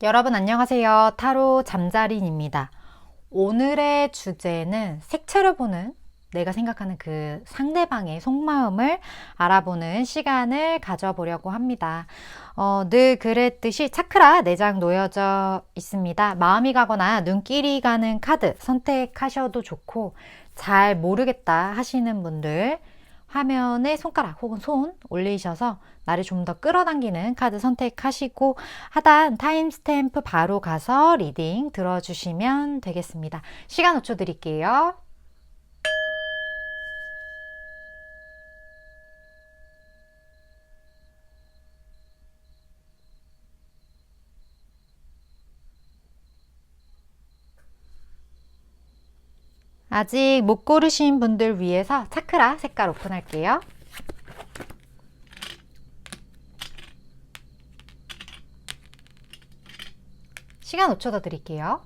여러분 안녕하세요. 타로 잠자린입니다. 오늘의 주제는 색채를 보는 내가 생각하는 그 상대방의 속마음을 알아보는 시간을 가져보려고 합니다. 늘 그랬듯이 차크라 4장 놓여져 있습니다. 마음이 가거나 눈길이 가는 카드 선택하셔도 좋고, 잘 모르겠다 하시는 분들 화면에 손가락 혹은 손 올리셔서 나를 좀 더 끌어당기는 카드 선택하시고, 하단 타임스탬프 바로 가서 리딩 들어주시면 되겠습니다. 시간 5초 드릴게요. 아직 못 고르신 분들 위해서 차크라 색깔 오픈할게요. 시간 5초 더 드릴게요.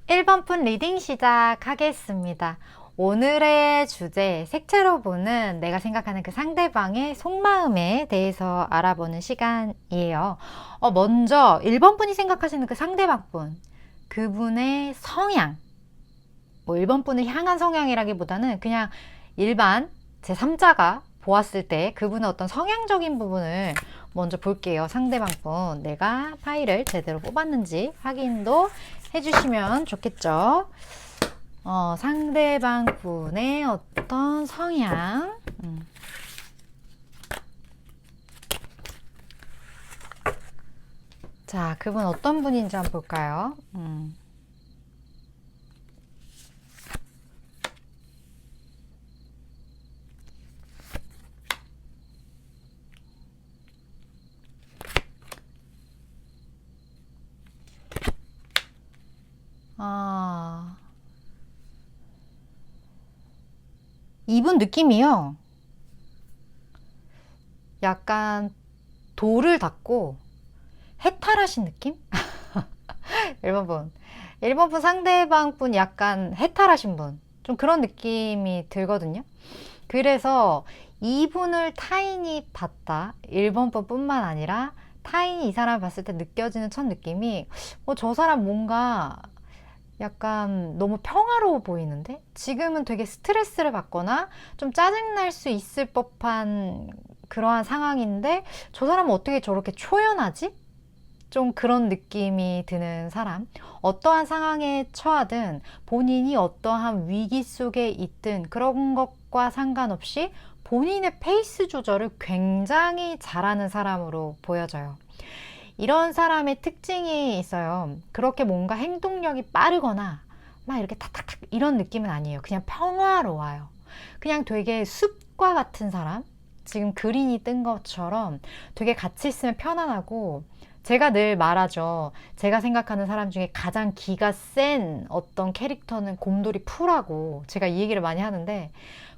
일 번 분 리딩 시작하겠습니다. 오늘의 주제, 색채로 보는 내가 생각하는 그 상대방의 속마음에 대해서 알아보는 시간이에요. 먼저 1번 분이 생각하시는 그 상대방 분, 그분의 성향, 1번 분을 향한 성향이라기보다는 그냥 일반 제3자가 보았을 때 그분의 어떤 성향적인 부분을 먼저 볼게요. 상대방 분, 내가 파일을 제대로 뽑았는지 확인도 해주시면 좋겠죠. 상대방 분의 어떤 성향, 자, 그분 어떤 분인지 한번 볼까요? 이분 느낌이요. 약간 돌을 닦고 해탈하신 느낌? 1번 분. 1번 분 상대방 분 약간 해탈하신 분. 좀 그런 느낌이 들거든요. 그래서 이분을 타인이 봤다. 1번 분 뿐만 아니라 타인이 이 사람을 봤을 때 느껴지는 첫 느낌이, 저 사람 뭔가 약간 너무 평화로워 보이는데? 지금은 되게 스트레스를 받거나 좀 짜증날 수 있을 법한 그러한 상황인데, 저 사람은 어떻게 저렇게 초연하지? 좀 그런 느낌이 드는 사람. 어떠한 상황에 처하든 본인이 어떠한 위기 속에 있든 그런 것과 상관없이 본인의 페이스 조절을 굉장히 잘하는 사람으로 보여져요. 이런 사람의 특징이 있어요. 그렇게 뭔가 행동력이 빠르거나 막 이렇게 탁탁탁 이런 느낌은 아니에요. 그냥 평화로워요. 그냥 되게 숲과 같은 사람, 지금 그린이 뜬 것처럼 되게 같이 있으면 편안하고, 제가 늘 말하죠. 제가 생각하는 사람 중에 가장 기가 센 어떤 캐릭터는 곰돌이 푸라고 제가 이 얘기를 많이 하는데,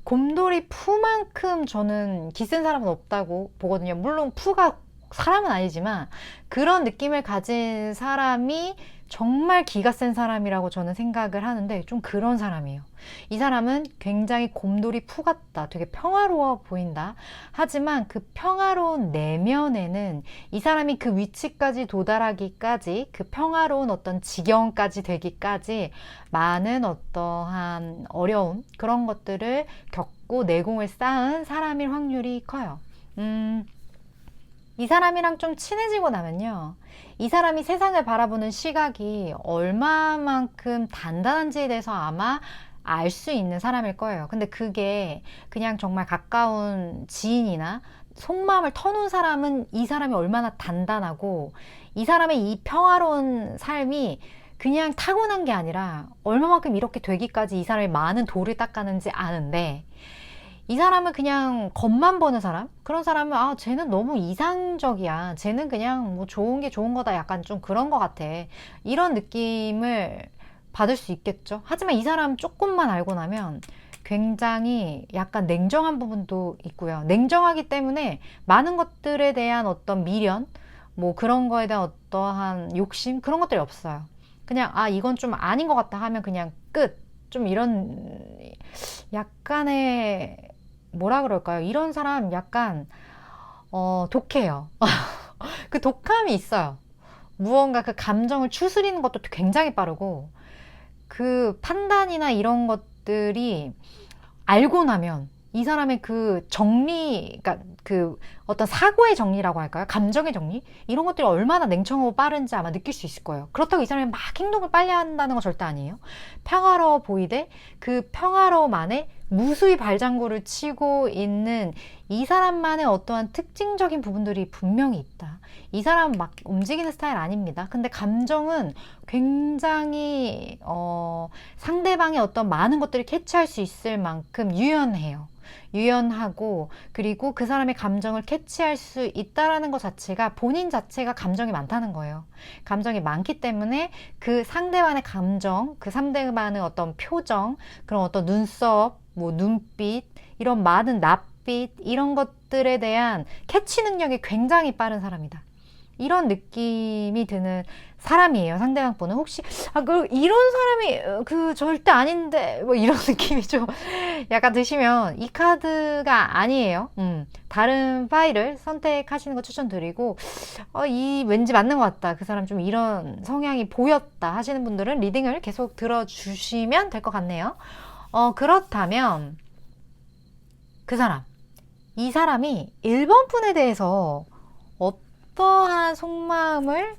곰돌이 푸만큼 저는 기 센 사람은 없다고 보거든요. 물론 푸가 사람은 아니지만 그런 느낌을 가진 사람이 정말 기가 센 사람이라고 저는 생각을 하는데, 좀 그런 사람이에요. 이 사람은 굉장히 곰돌이 푸 같다. 되게 평화로워 보인다. 하지만 그 평화로운 내면에는 이 사람이 그 위치까지 도달하기까지, 그 평화로운 어떤 지경까지 되기까지 많은 어떠한 어려움, 그런 것들을 겪고 내공을 쌓은 사람일 확률이 커요. 이 사람이랑 좀 친해지고 나면요, 이 사람이 세상을 바라보는 시각이 얼마만큼 단단한지에 대해서 아마 알 수 있는 사람일 거예요. 근데 그게 그냥 정말 가까운 지인이나 속마음을 터놓은 사람은 이 사람이 얼마나 단단하고, 이 사람의 이 평화로운 삶이 그냥 타고난 게 아니라 얼마만큼 이렇게 되기까지 이 사람이 많은 돌을 닦았는지 아는데, 이 사람은 그냥 겉만 보는 사람? 그런 사람은, 쟤는 너무 이상적이야. 쟤는 그냥 뭐 좋은 게 좋은 거다. 약간 좀 그런 거 같아. 이런 느낌을 받을 수 있겠죠. 하지만 이 사람 조금만 알고 나면 굉장히 약간 냉정한 부분도 있고요. 냉정하기 때문에 많은 것들에 대한 어떤 미련, 뭐 그런 거에 대한 어떠한 욕심, 그런 것들이 없어요. 그냥, 아, 이건 좀 아닌 것 같다 하면 그냥 끝. 좀 이런, 약간의, 뭐라 그럴까요? 이런 사람 약간, 독해요. 그 독함이 있어요. 무언가 그 감정을 추스리는 것도 굉장히 빠르고, 그 판단이나 이런 것들이 알고 나면 이 사람의 그 정리, 그러니까 그 어떤 사고의 정리라고 할까요? 감정의 정리? 이런 것들이 얼마나 냉정하고 빠른지 아마 느낄 수 있을 거예요. 그렇다고 이 사람이 막 행동을 빨리 한다는 건 절대 아니에요. 평화로워 보이되 그 평화로움 안에 무수히 발장구를 치고 있는 이 사람만의 어떠한 특징적인 부분들이 분명히 있다. 이 사람은 막 움직이는 스타일 아닙니다. 근데 감정은 굉장히 상대방의 어떤 많은 것들을 캐치할 수 있을 만큼 유연해요. 유연하고, 그리고 그 사람의 감정을 캐치할 수 있다라는 것 자체가 본인 자체가 감정이 많다는 거예요. 감정이 많기 때문에 그 상대방의 감정, 그 상대방의 어떤 표정, 그런 어떤 눈썹, 뭐 눈빛, 이런 많은 낯빛, 이런 것들에 대한 캐치 능력이 굉장히 빠른 사람이다. 이런 느낌이 드는 사람이에요. 상대방 분은 혹시 이런 사람이 절대 아닌데 뭐 이런 느낌이 좀 약간 드시면 이 카드가 아니에요. 다른 파일을 선택하시는 거 추천드리고 이 왠지 맞는 것 같다. 그 사람 좀 이런 성향이 보였다 하시는 분들은 리딩을 계속 들어주시면 될 것 같네요. 그렇다면 이 사람이 1번 분에 대해서 어떠한 속마음을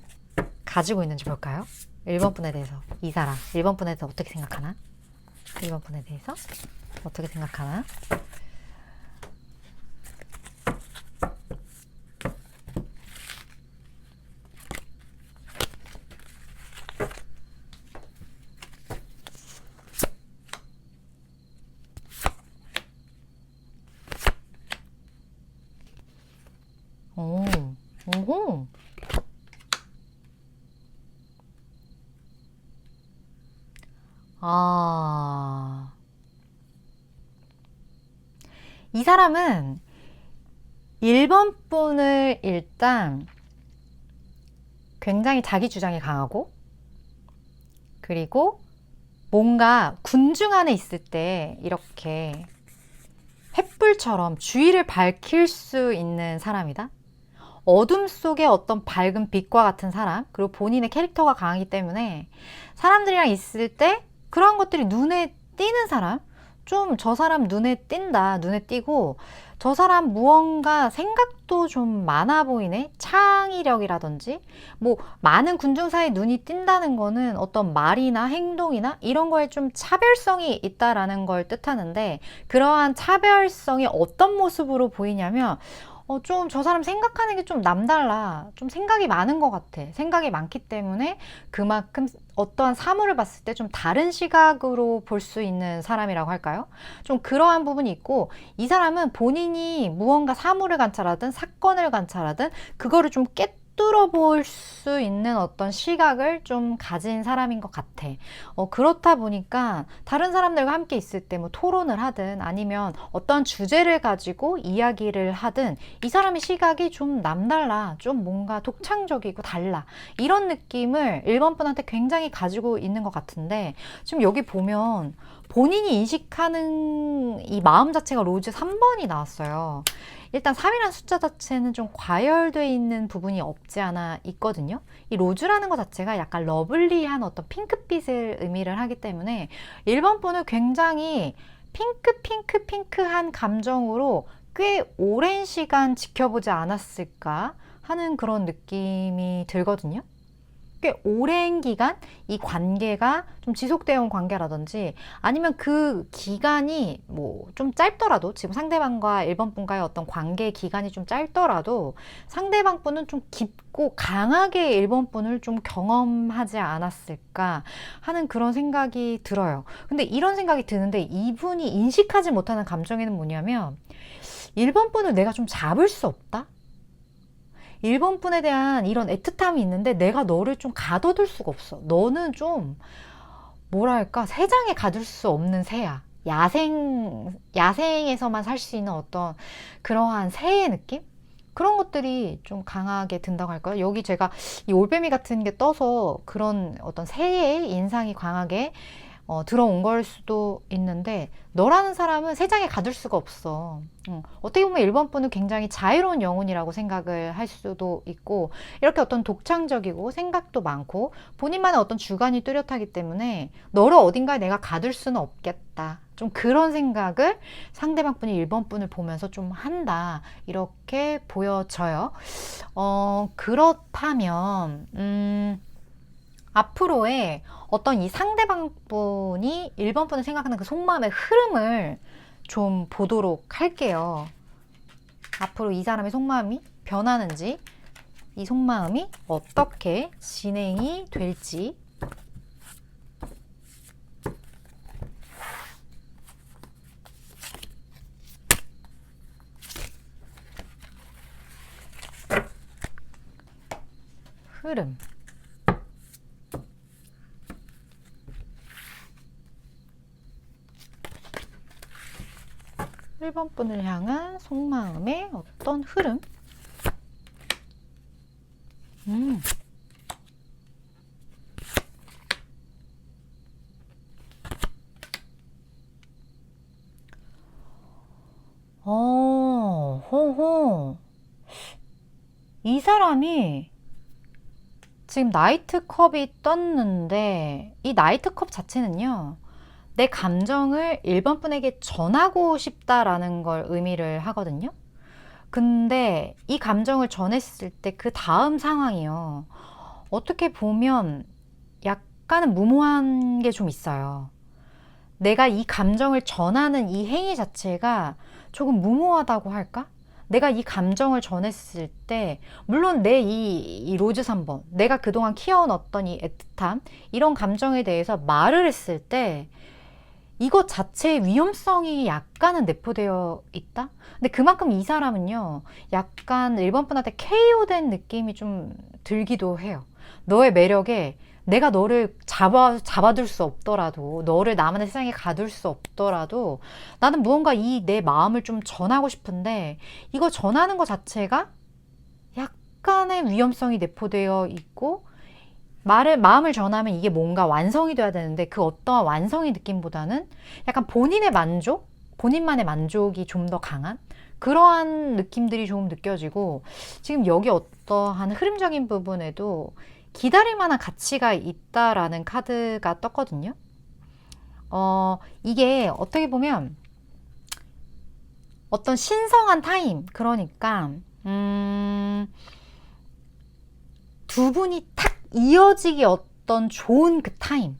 가지고 있는지 볼까요? 1번 분에 대해서 이 사람 1번 분에 대해서 어떻게 생각하나? 1번 분에 대해서 어떻게 생각하나? 오, 오호. 이 사람은 1번 분을 일단 굉장히 자기 주장이 강하고, 그리고 뭔가 군중 안에 있을 때 이렇게 횃불처럼 주위를 밝힐 수 있는 사람이다. 어둠 속에 어떤 밝은 빛과 같은 사람, 그리고 본인의 캐릭터가 강하기 때문에 사람들이랑 있을 때 그런 것들이 눈에 띄는 사람, 좀 저 사람 눈에 띈다, 눈에 띄고 저 사람 무언가 생각도 좀 많아 보이네, 창의력이라든지 뭐 많은 군중 사이에 눈이 띈다는 거는 어떤 말이나 행동이나 이런 거에 좀 차별성이 있다라는 걸 뜻하는데, 그러한 차별성이 어떤 모습으로 보이냐면 좀 저 사람 생각하는 게 좀 남달라. 좀 생각이 많은 것 같아. 생각이 많기 때문에 그만큼 어떠한 사물을 봤을 때 좀 다른 시각으로 볼 수 있는 사람이라고 할까요? 좀 그러한 부분이 있고, 이 사람은 본인이 무언가 사물을 관찰하든 사건을 관찰하든 그거를 좀 꿰뚫어 볼 수 있는 어떤 시각을 좀 가진 사람인 것 같아. 그렇다 보니까 다른 사람들과 함께 있을 때 뭐 토론을 하든 아니면 어떤 주제를 가지고 이야기를 하든 이 사람의 시각이 좀 남달라. 좀 뭔가 독창적이고 달라. 이런 느낌을 1번 분한테 굉장히 가지고 있는 것 같은데, 지금 여기 보면 본인이 인식하는 이 마음 자체가 로즈 3번이 나왔어요. 일단 3이라는 숫자 자체는 좀 과열되어 있는 부분이 없지 않아 있거든요. 이 로즈라는 것 자체가 약간 러블리한 어떤 핑크빛을 의미를 하기 때문에 1번 분은 굉장히 핑크한 감정으로 꽤 오랜 시간 지켜보지 않았을까 하는 그런 느낌이 들거든요. 꽤 오랜 기간 이 관계가 좀 지속되어 온 관계라든지 아니면 그 기간이 뭐 좀 짧더라도, 지금 상대방과 1번 분과의 어떤 관계 기간이 좀 짧더라도 상대방 분은 좀 깊고 강하게 1번 분을 좀 경험하지 않았을까 하는 그런 생각이 들어요. 근데 이런 생각이 드는데 이분이 인식하지 못하는 감정에는 뭐냐면 1번 분을 내가 좀 잡을 수 없다? 1번 분에 대한 이런 애틋함이 있는데 내가 너를 좀 가둬둘 수가 없어. 너는 좀 뭐랄까, 새 장에 가둘 수 없는 새야. 야생에서만 살 수 있는 어떤 그러한 새의 느낌? 그런 것들이 좀 강하게 든다고 할까요? 여기 제가 이 올빼미 같은 게 떠서 그런 어떤 새의 인상이 강하게 들어온 걸 수도 있는데, 너라는 사람은 세 장에 가둘 수가 없어. 어떻게 보면 1번 분은 굉장히 자유로운 영혼이라고 생각을 할 수도 있고, 이렇게 어떤 독창적이고 생각도 많고 본인만의 어떤 주관이 뚜렷하기 때문에 너를 어딘가에 내가 가둘 수는 없겠다, 좀 그런 생각을 상대방 분이 1번 분을 보면서 좀 한다, 이렇게 보여져요. 그렇다면 앞으로의 어떤 이 상대방 분이 1번 분을 생각하는 그 속마음의 흐름을 좀 보도록 할게요. 앞으로 이 사람의 속마음이 변하는지, 이 속마음이 어떻게 진행이 될지. 흐름. 1번 분을 향한 속마음의 어떤 흐름. 호호. 이 사람이 지금 나이트컵이 떴는데, 이 나이트컵 자체는요, 내 감정을 1번 분에게 전하고 싶다라는 걸 의미를 하거든요. 근데 이 감정을 전했을 때 그 다음 상황이요, 어떻게 보면 약간은 무모한 게 좀 있어요. 내가 이 감정을 전하는 이 행위 자체가 조금 무모하다고 할까? 내가 이 감정을 전했을 때, 물론 내 이 로즈 3번, 내가 그동안 키워온 어떤 이 애틋함, 이런 감정에 대해서 말을 했을 때 이것 자체의 위험성이 약간은 내포되어 있다? 근데 그만큼 이 사람은요, 약간 1번 분한테 KO된 느낌이 좀 들기도 해요. 너의 매력에 내가 너를 잡아둘 수 없더라도, 너를 나만의 세상에 가둘 수 없더라도, 나는 무언가 이 내 마음을 좀 전하고 싶은데, 이거 전하는 것 자체가 약간의 위험성이 내포되어 있고, 마음을 전하면 이게 뭔가 완성이 돼야 되는데, 그 어떠한 완성의 느낌보다는 약간 본인의 만족? 본인만의 만족이 좀 더 강한 그러한 느낌들이 좀 느껴지고, 지금 여기 어떠한 흐름적인 부분에도 기다릴 만한 가치가 있다라는 카드가 떴거든요. 이게 어떻게 보면 어떤 신성한 타임, 그러니까 두 분이 탁 이어지기 어떤 좋은 그 타임,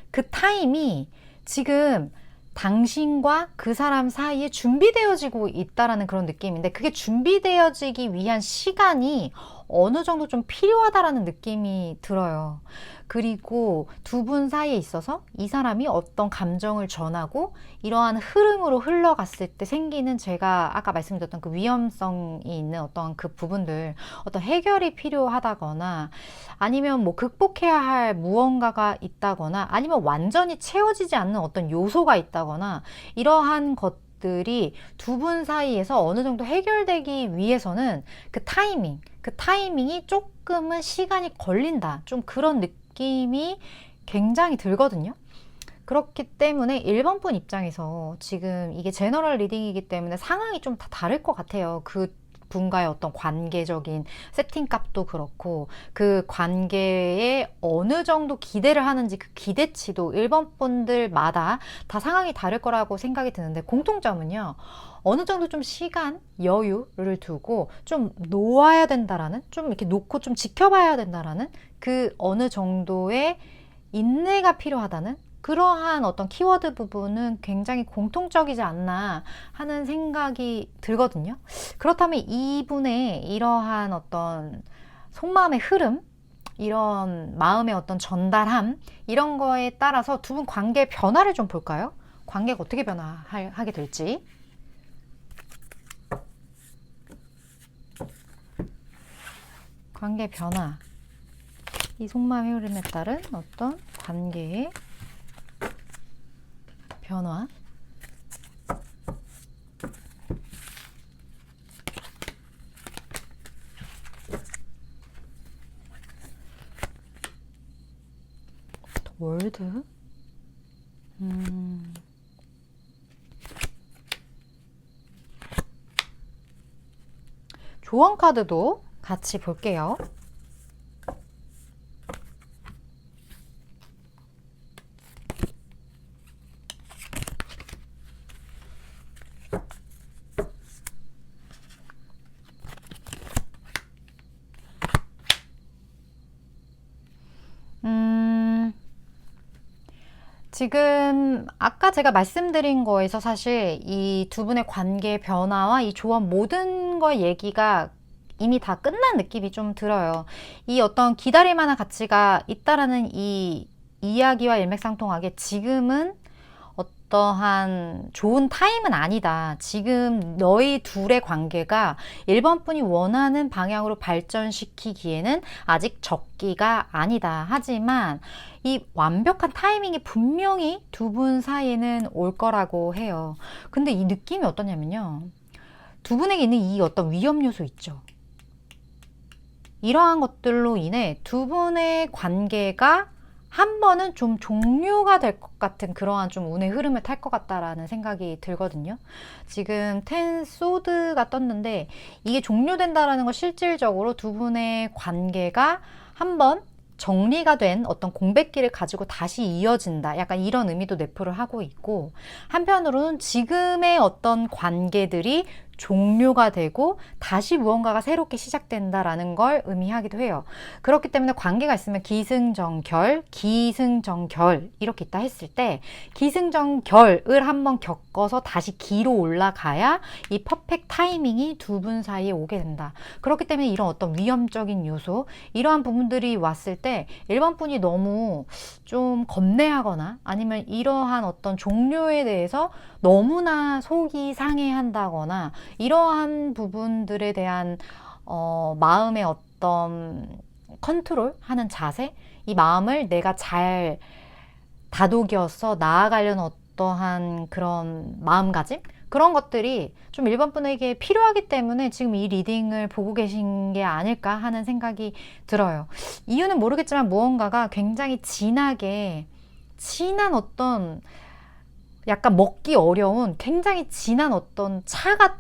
그 타임이 지금 당신과 그 사람 사이에 준비되어지고 있다라는 그런 느낌인데, 그게 준비되어지기 위한 시간이 어느 정도 좀 필요하다라는 느낌이 들어요. 그리고 두 분 사이에 있어서 이 사람이 어떤 감정을 전하고 이러한 흐름으로 흘러갔을 때 생기는, 제가 아까 말씀드렸던 그 위험성이 있는 어떤 그 부분들, 어떤 해결이 필요하다거나, 아니면 뭐 극복해야 할 무언가가 있다거나, 아니면 완전히 채워지지 않는 어떤 요소가 있다거나, 이러한 것들이 두 분 사이에서 어느 정도 해결되기 위해서는 그 타이밍이 조금은 시간이 걸린다, 좀 그런 느낌이 굉장히 들거든요. 그렇기 때문에 1번 분 입장에서 지금 이게 제너럴 리딩이기 때문에 상황이 좀 다 다를 것 같아요. 그 분과의 어떤 관계적인 세팅값도 그렇고, 그 관계에 어느 정도 기대를 하는지, 그 기대치도 1번 분들마다 다 상황이 다를 거라고 생각이 드는데, 공통점은요, 어느 정도 좀 시간, 여유를 두고 좀 놓아야 된다라는, 좀 이렇게 놓고 좀 지켜봐야 된다라는, 그 어느 정도의 인내가 필요하다는 그러한 어떤 키워드 부분은 굉장히 공통적이지 않나 하는 생각이 들거든요. 그렇다면 이분의 이러한 어떤 속마음의 흐름, 이런 마음의 어떤 전달함, 이런 거에 따라서 두 분 관계의 변화를 좀 볼까요? 관계가 어떻게 변화하게 될지. 관계 변화. 이 속마음의 흐름에 따른 어떤 관계의 변화. 월드? 조언 카드도 같이 볼게요. 지금 아까 제가 말씀드린 거에서 사실 이 두 분의 관계 변화와 이 조언 모든 거 얘기가 이미 다 끝난 느낌이 좀 들어요. 이 어떤 기다릴 만한 가치가 있다라는 이 이야기와 일맥상통하게 지금은 어떠한 좋은 타임은 아니다. 지금 너희 둘의 관계가 1번 분이 원하는 방향으로 발전시키기에는 아직 적기가 아니다. 하지만 이 완벽한 타이밍이 분명히 두 분 사이에는 올 거라고 해요. 근데 이 느낌이 어떠냐면요. 두 분에게 있는 이 어떤 위험 요소 있죠. 이러한 것들로 인해 두 분의 관계가 한 번은 좀 종료가 될 것 같은 그러한 좀 운의 흐름을 탈 것 같다라는 생각이 들거든요. 지금 텐 소드가 떴는데 이게 종료된다라는 건 실질적으로 두 분의 관계가 한번 정리가 된 어떤 공백기를 가지고 다시 이어진다. 약간 이런 의미도 내포를 하고 있고, 한편으로는 지금의 어떤 관계들이 종료가 되고 다시 무언가가 새롭게 시작된다라는 걸 의미하기도 해요. 그렇기 때문에 관계가 있으면 기승전결, 기승전결 이렇게 있다 했을 때 기승전결을 한번 겪어서 다시 기로 올라가야 이 퍼펙트 타이밍이 두 분 사이에 오게 된다. 그렇기 때문에 이런 어떤 위험적인 요소, 이러한 부분들이 왔을 때 1번 분이 너무 좀 겁내하거나 아니면 이러한 어떤 종료에 대해서 너무나 속이 상해한다거나 이러한 부분들에 대한 마음의 어떤 컨트롤하는 자세, 이 마음을 내가 잘 다독여서 나아가려는 어떠한 그런 마음가짐, 그런 것들이 좀 1번 분에게 필요하기 때문에 지금 이 리딩을 보고 계신 게 아닐까 하는 생각이 들어요. 이유는 모르겠지만 무언가가 굉장히 진한 어떤 약간 먹기 어려운 굉장히 진한 어떤 차가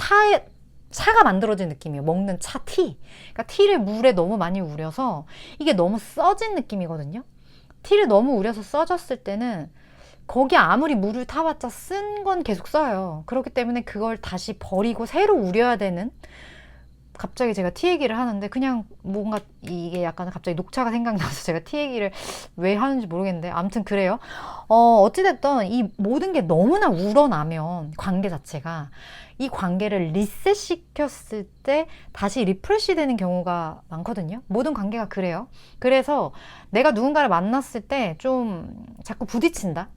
만들어진 느낌이에요. 먹는 차 티. 그러니까 티를 물에 너무 많이 우려서 이게 너무 써진 느낌이거든요. 티를 너무 우려서 써졌을 때는 거기 아무리 물을 타봤자 쓴 건 계속 써요. 그렇기 때문에 그걸 다시 버리고 새로 우려야 되는, 갑자기 제가 티 얘기를 하는데 그냥 뭔가 이게 약간 갑자기 녹차가 생각나서 제가 티 얘기를 왜 하는지 모르겠는데 아무튼 그래요. 어찌됐든 이 모든 게 너무나 우러나면 관계 자체가 이 관계를 리셋 시켰을 때 다시 리프레시 되는 경우가 많거든요. 모든 관계가 그래요. 그래서 내가 누군가를 만났을 때 좀 자꾸 부딪힌다,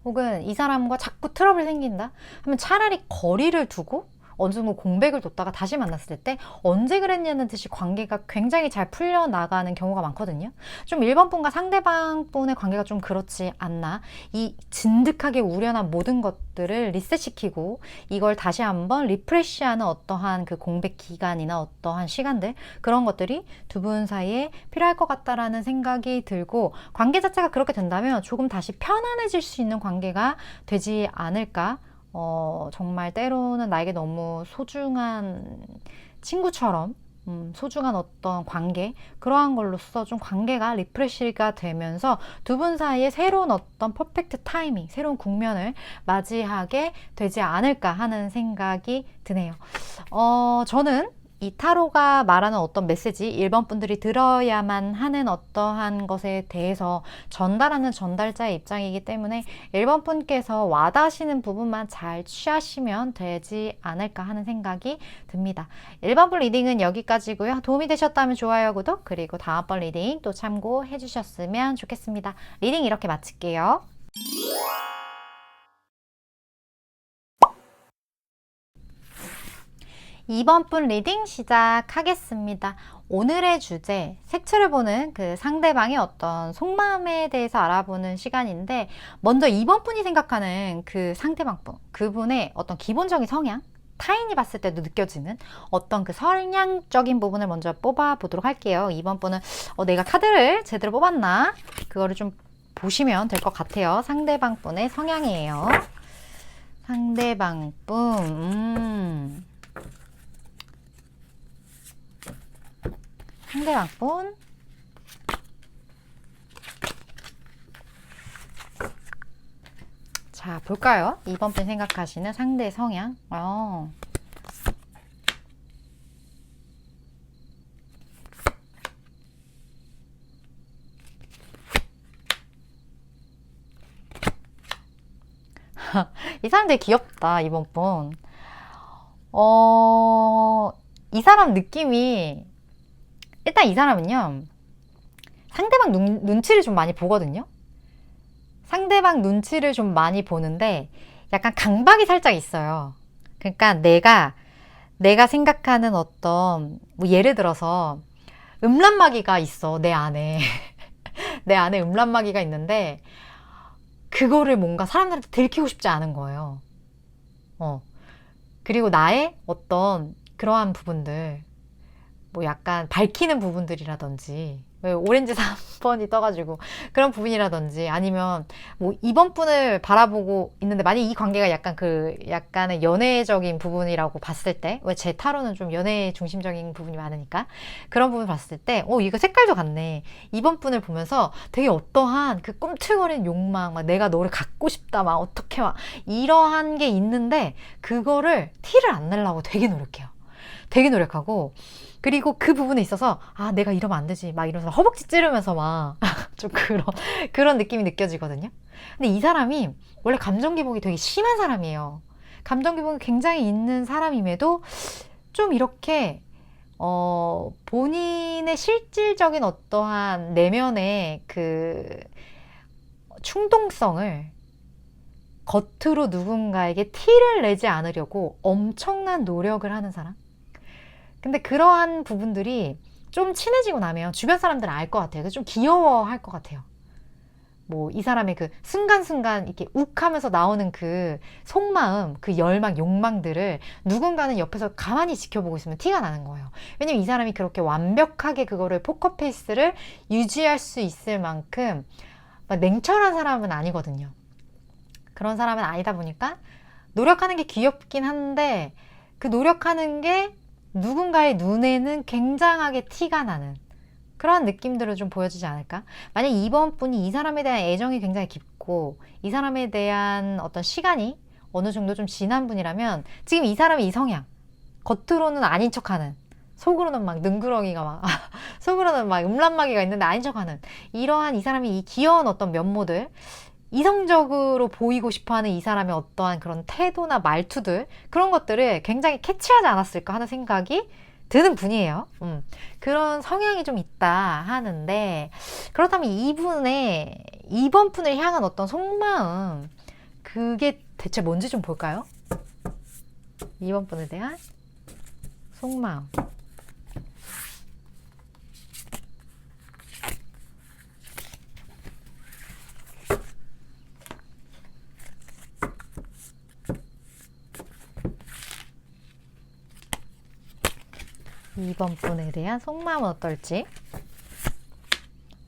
혹은 이 사람과 자꾸 트러블이 생긴다 하면 차라리 거리를 두고 어느 정도 공백을 뒀다가 다시 만났을 때 언제 그랬냐는 듯이 관계가 굉장히 잘 풀려나가는 경우가 많거든요. 좀 1번 분과 상대방 분의 관계가 좀 그렇지 않나. 이 진득하게 우려난 모든 것들을 리셋시키고 이걸 다시 한번 리프레시하는 어떠한 그 공백 기간이나 어떠한 시간들, 그런 것들이 두 분 사이에 필요할 것 같다라는 생각이 들고, 관계 자체가 그렇게 된다면 조금 다시 편안해질 수 있는 관계가 되지 않을까. 정말 때로는 나에게 너무 소중한 친구처럼 소중한 어떤 관계, 그러한 걸로써 좀 관계가 리프레시가 되면서 두 분 사이에 새로운 어떤 퍼펙트 타이밍, 새로운 국면을 맞이하게 되지 않을까 하는 생각이 드네요. 저는 이 타로가 말하는 어떤 메시지, 1번 분들이 들어야만 하는 어떠한 것에 대해서 전달하는 전달자의 입장이기 때문에 1번 분께서 와닿으시는 부분만 잘 취하시면 되지 않을까 하는 생각이 듭니다. 1번 분 리딩은 여기까지고요. 도움이 되셨다면 좋아요, 구독, 그리고 다음번 리딩 또 참고해 주셨으면 좋겠습니다. 리딩 이렇게 마칠게요. 2번 분 리딩 시작하겠습니다. 오늘의 주제, 색채를 보는 그 상대방의 어떤 속마음에 대해서 알아보는 시간인데, 먼저 2번 분이 생각하는 그 상대방 분, 그분의 어떤 기본적인 성향, 타인이 봤을 때도 느껴지는 어떤 그 성향적인 부분을 먼저 뽑아 보도록 할게요. 2번 분은 내가 카드를 제대로 뽑았나? 그거를 좀 보시면 될 것 같아요. 상대방 분의 성향이에요. 상대방 분, 상대방 분. 자, 볼까요? 이번 분 생각하시는 상대 성향. 이 사람 되게 귀엽다, 이번 분. 이 사람 느낌이, 일단 이 사람은요, 상대방 눈치를 좀 많이 보거든요? 상대방 눈치를 좀 많이 보는데, 약간 강박이 살짝 있어요. 그러니까 내가 생각하는 어떤, 뭐 예를 들어서, 음란마귀가 있어, 내 안에. 내 안에 음란마귀가 있는데, 그거를 뭔가 사람들한테 들키고 싶지 않은 거예요. 그리고 나의 어떤 그러한 부분들, 뭐 약간 밝히는 부분들이라든지, 왜 오렌지 3번이 떠가지고 그런 부분이라든지, 아니면 뭐 이번 분을 바라보고 있는데 만약 이 관계가 약간 약간의 연애적인 부분이라고 봤을 때, 왜 제 타로는 좀 연애 중심적인 부분이 많으니까 그런 부분 봤을 때 이거 색깔도 같네. 이번 분을 보면서 되게 어떠한 그 꿈틀거리는 욕망, 막 내가 너를 갖고 싶다, 막 어떻게 막 이러한 게 있는데 그거를 티를 안 내려고 되게 노력해요. 되게 노력하고, 그리고 그 부분에 있어서 내가 이러면 안 되지 막 이러면서 허벅지 찌르면서 막 좀 그런 느낌이 느껴지거든요. 근데 이 사람이 원래 감정 기복이 되게 심한 사람이에요. 감정 기복이 굉장히 있는 사람임에도 좀 이렇게 본인의 실질적인 어떠한 내면의 그 충동성을 겉으로 누군가에게 티를 내지 않으려고 엄청난 노력을 하는 사람. 근데 그러한 부분들이 좀 친해지고 나면 주변 사람들은 알 것 같아요. 그래서 좀 귀여워할 것 같아요. 뭐 이 사람의 그 순간순간 이렇게 욱하면서 나오는 그 속마음, 그 열망, 욕망들을 누군가는 옆에서 가만히 지켜보고 있으면 티가 나는 거예요. 왜냐면 이 사람이 그렇게 완벽하게 그거를 포커페이스를 유지할 수 있을 만큼 막 냉철한 사람은 아니거든요. 그런 사람은 아니다 보니까 노력하는 게 귀엽긴 한데 그 노력하는 게 누군가의 눈에는 굉장하게 티가 나는 그런 느낌들을 좀 보여주지 않을까? 만약 이번 분이 이 사람에 대한 애정이 굉장히 깊고 이 사람에 대한 어떤 시간이 어느 정도 좀 지난 분이라면 지금 이 사람의 이 성향, 겉으로는 아닌 척하는, 속으로는 막 능구렁이가 막 속으로는 막 음란마귀가 있는데 아닌 척하는 이러한 이 사람이 이 귀여운 어떤 면모들, 이성적으로 보이고 싶어하는 이 사람의 어떠한 그런 태도나 말투들, 그런 것들을 굉장히 캐치하지 않았을까 하는 생각이 드는 분이에요. 그런 성향이 좀 있다 하는데, 그렇다면 이번 분을 향한 어떤 속마음, 그게 대체 뭔지 좀 볼까요? 이번 분에 대한 속마음. 이번 분에 대한 속마음은 어떨지.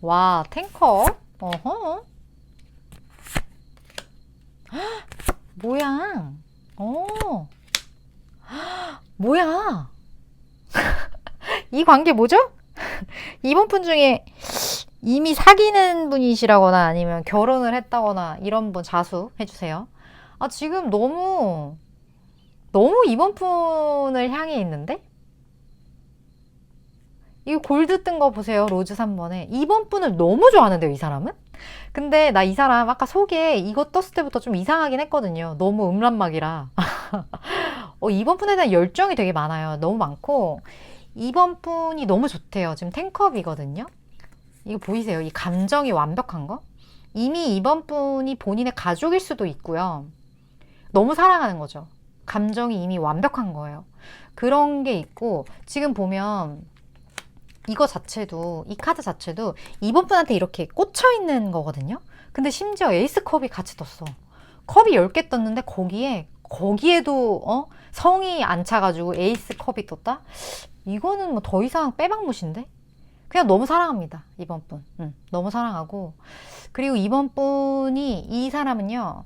와, 탱커. 어허. 뭐야. 뭐야. 이 관계 뭐죠? 이번 분 중에 이미 사귀는 분이시라거나 아니면 결혼을 했다거나 이런 분 자수해주세요. 지금 너무 이번 분을 향해 있는데? 이거 골드 뜬 거 보세요. 로즈 3번에. 이번 분을 너무 좋아하는데요, 이 사람은? 근데 나 이 사람 아까 속에 이거 떴을 때부터 좀 이상하긴 했거든요. 너무 음란막이라. 이번 분에 대한 열정이 되게 많아요. 너무 많고, 이번 분이 너무 좋대요. 지금 탱컵이거든요. 이거 보이세요? 이 감정이 완벽한 거? 이미 이번 분이 본인의 가족일 수도 있고요. 너무 사랑하는 거죠. 감정이 이미 완벽한 거예요. 그런 게 있고, 지금 보면 이거 자체도, 이 카드 자체도 이번 분한테 이렇게 꽂혀 있는 거거든요. 근데 심지어 에이스 컵이 같이 떴어. 컵이 10개 떴는데 거기에도 성이 안 차가지고 에이스 컵이 떴다? 이거는 뭐 더 이상 빼박무신데? 그냥 너무 사랑합니다. 이번 분. 너무 사랑하고, 그리고 이번 분이, 이 사람은요,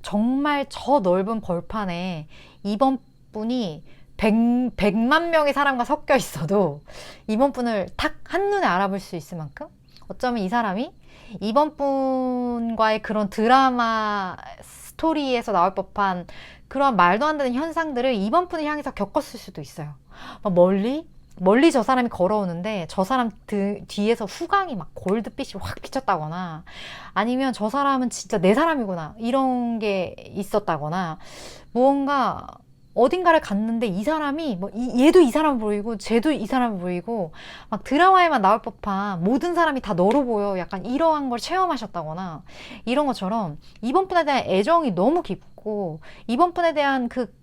정말 저 넓은 벌판에 이번 분이 100만 명의 사람과 섞여 있어도 이번 분을 딱 한눈에 알아볼 수 있을 만큼, 어쩌면 이 사람이 이번 분과의 그런 드라마 스토리에서 나올 법한 그런 말도 안 되는 현상들을 이번 분을 향해서 겪었을 수도 있어요. 막 멀리 저 사람이 걸어오는데 저 사람 뒤에서 후광이 막 골드빛이 확 비쳤다거나, 아니면 저 사람은 진짜 내 사람이구나 이런 게 있었다거나, 무언가 어딘가를 갔는데 이 사람이 얘도 이 사람 보이고 쟤도 이 사람 보이고, 막 드라마에만 나올 법한 모든 사람이 다 너로 보여, 약간 이러한 걸 체험하셨다거나, 이런 것처럼 이번 분에 대한 애정이 너무 깊고 이번 분에 대한 그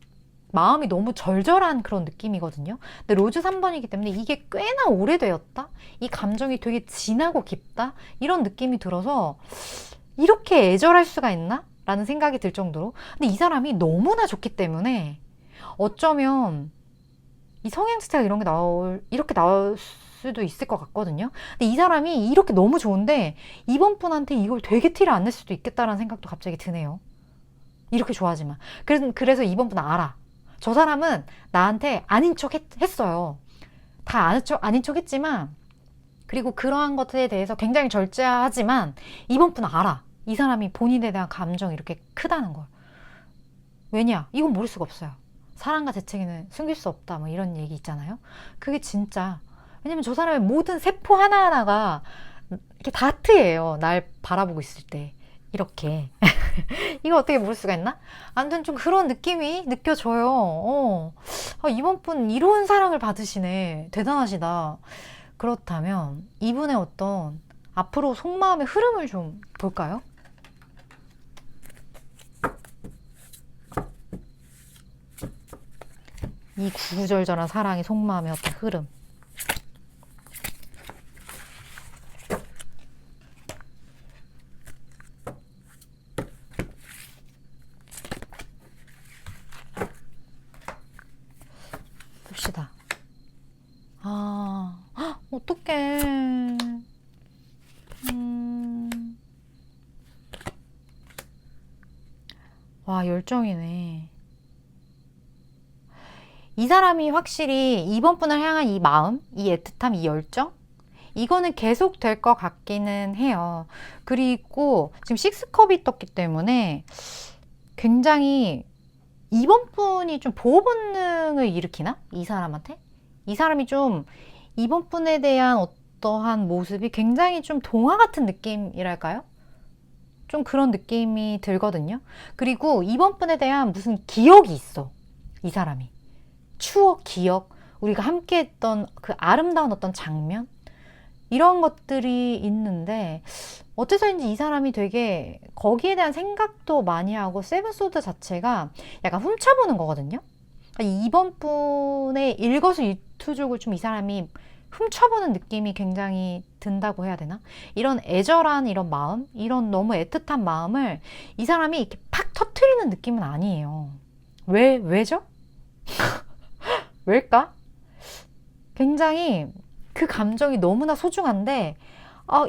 마음이 너무 절절한 그런 느낌이거든요. 근데 로즈 3번이기 때문에 이게 꽤나 오래되었다? 이 감정이 되게 진하고 깊다? 이런 느낌이 들어서 이렇게 애절할 수가 있나? 라는 생각이 들 정도로. 근데 이 사람이 너무나 좋기 때문에 어쩌면 이 성향 자체가 이렇게 나올 수도 있을 것 같거든요. 근데 이 사람이 이렇게 너무 좋은데 이번 분한테 이걸 되게 티를 안 낼 수도 있겠다라는 생각도 갑자기 드네요. 이렇게 좋아하지만. 그래서 이번 분은 알아. 저 사람은 나한테 아닌 척 했어요. 다 아닌 척 했지만, 그리고 그러한 것에 대해서 굉장히 절제하지만 이번 분은 알아. 이 사람이 본인에 대한 감정이 이렇게 크다는 걸. 왜냐? 이건 모를 수가 없어요. 사랑과 재채기는 숨길 수 없다, 뭐 이런 얘기 있잖아요. 그게 진짜. 왜냐면 저 사람의 모든 세포 하나하나가 이렇게 다트예요. 날 바라보고 있을 때. 이렇게. 이거 어떻게 모를 수가 있나? 아무튼 좀 그런 느낌이 느껴져요. 이번 분 이로운 사랑을 받으시네. 대단하시다. 그렇다면 이분의 어떤 앞으로 속마음의 흐름을 좀 볼까요? 이 구구절절한 사랑의 속마음의 어떤 흐름. 봅시다. 어떡해. 와, 열정이네. 이 사람이 확실히 이번 분을 향한 이 마음, 이 애틋함, 이 열정? 이거는 계속 될 것 같기는 해요. 그리고 지금 식스컵이 떴기 때문에 굉장히 이번 분이 좀 보호 본능을 일으키나? 이 사람한테? 이 사람이 좀 이번 분에 대한 어떠한 모습이 굉장히 좀 동화 같은 느낌이랄까요? 좀 그런 느낌이 들거든요. 그리고 이번 분에 대한 무슨 기억이 있어. 이 사람이. 추억, 기억, 우리가 함께 했던 그 아름다운 어떤 장면? 이런 것들이 있는데, 어째서인지 이 사람이 되게 거기에 대한 생각도 많이 하고, 세븐소드 자체가 약간 훔쳐보는 거거든요. 이번 분의 일거수일투족을 좀 이 사람이 훔쳐보는 느낌이 굉장히 든다고 해야 되나? 이런 애절한 이런 마음, 이런 너무 애틋한 마음을 이 사람이 이렇게 팍 터트리는 느낌은 아니에요. 왜죠? 왜일까? 굉장히 그 감정이 너무나 소중한데,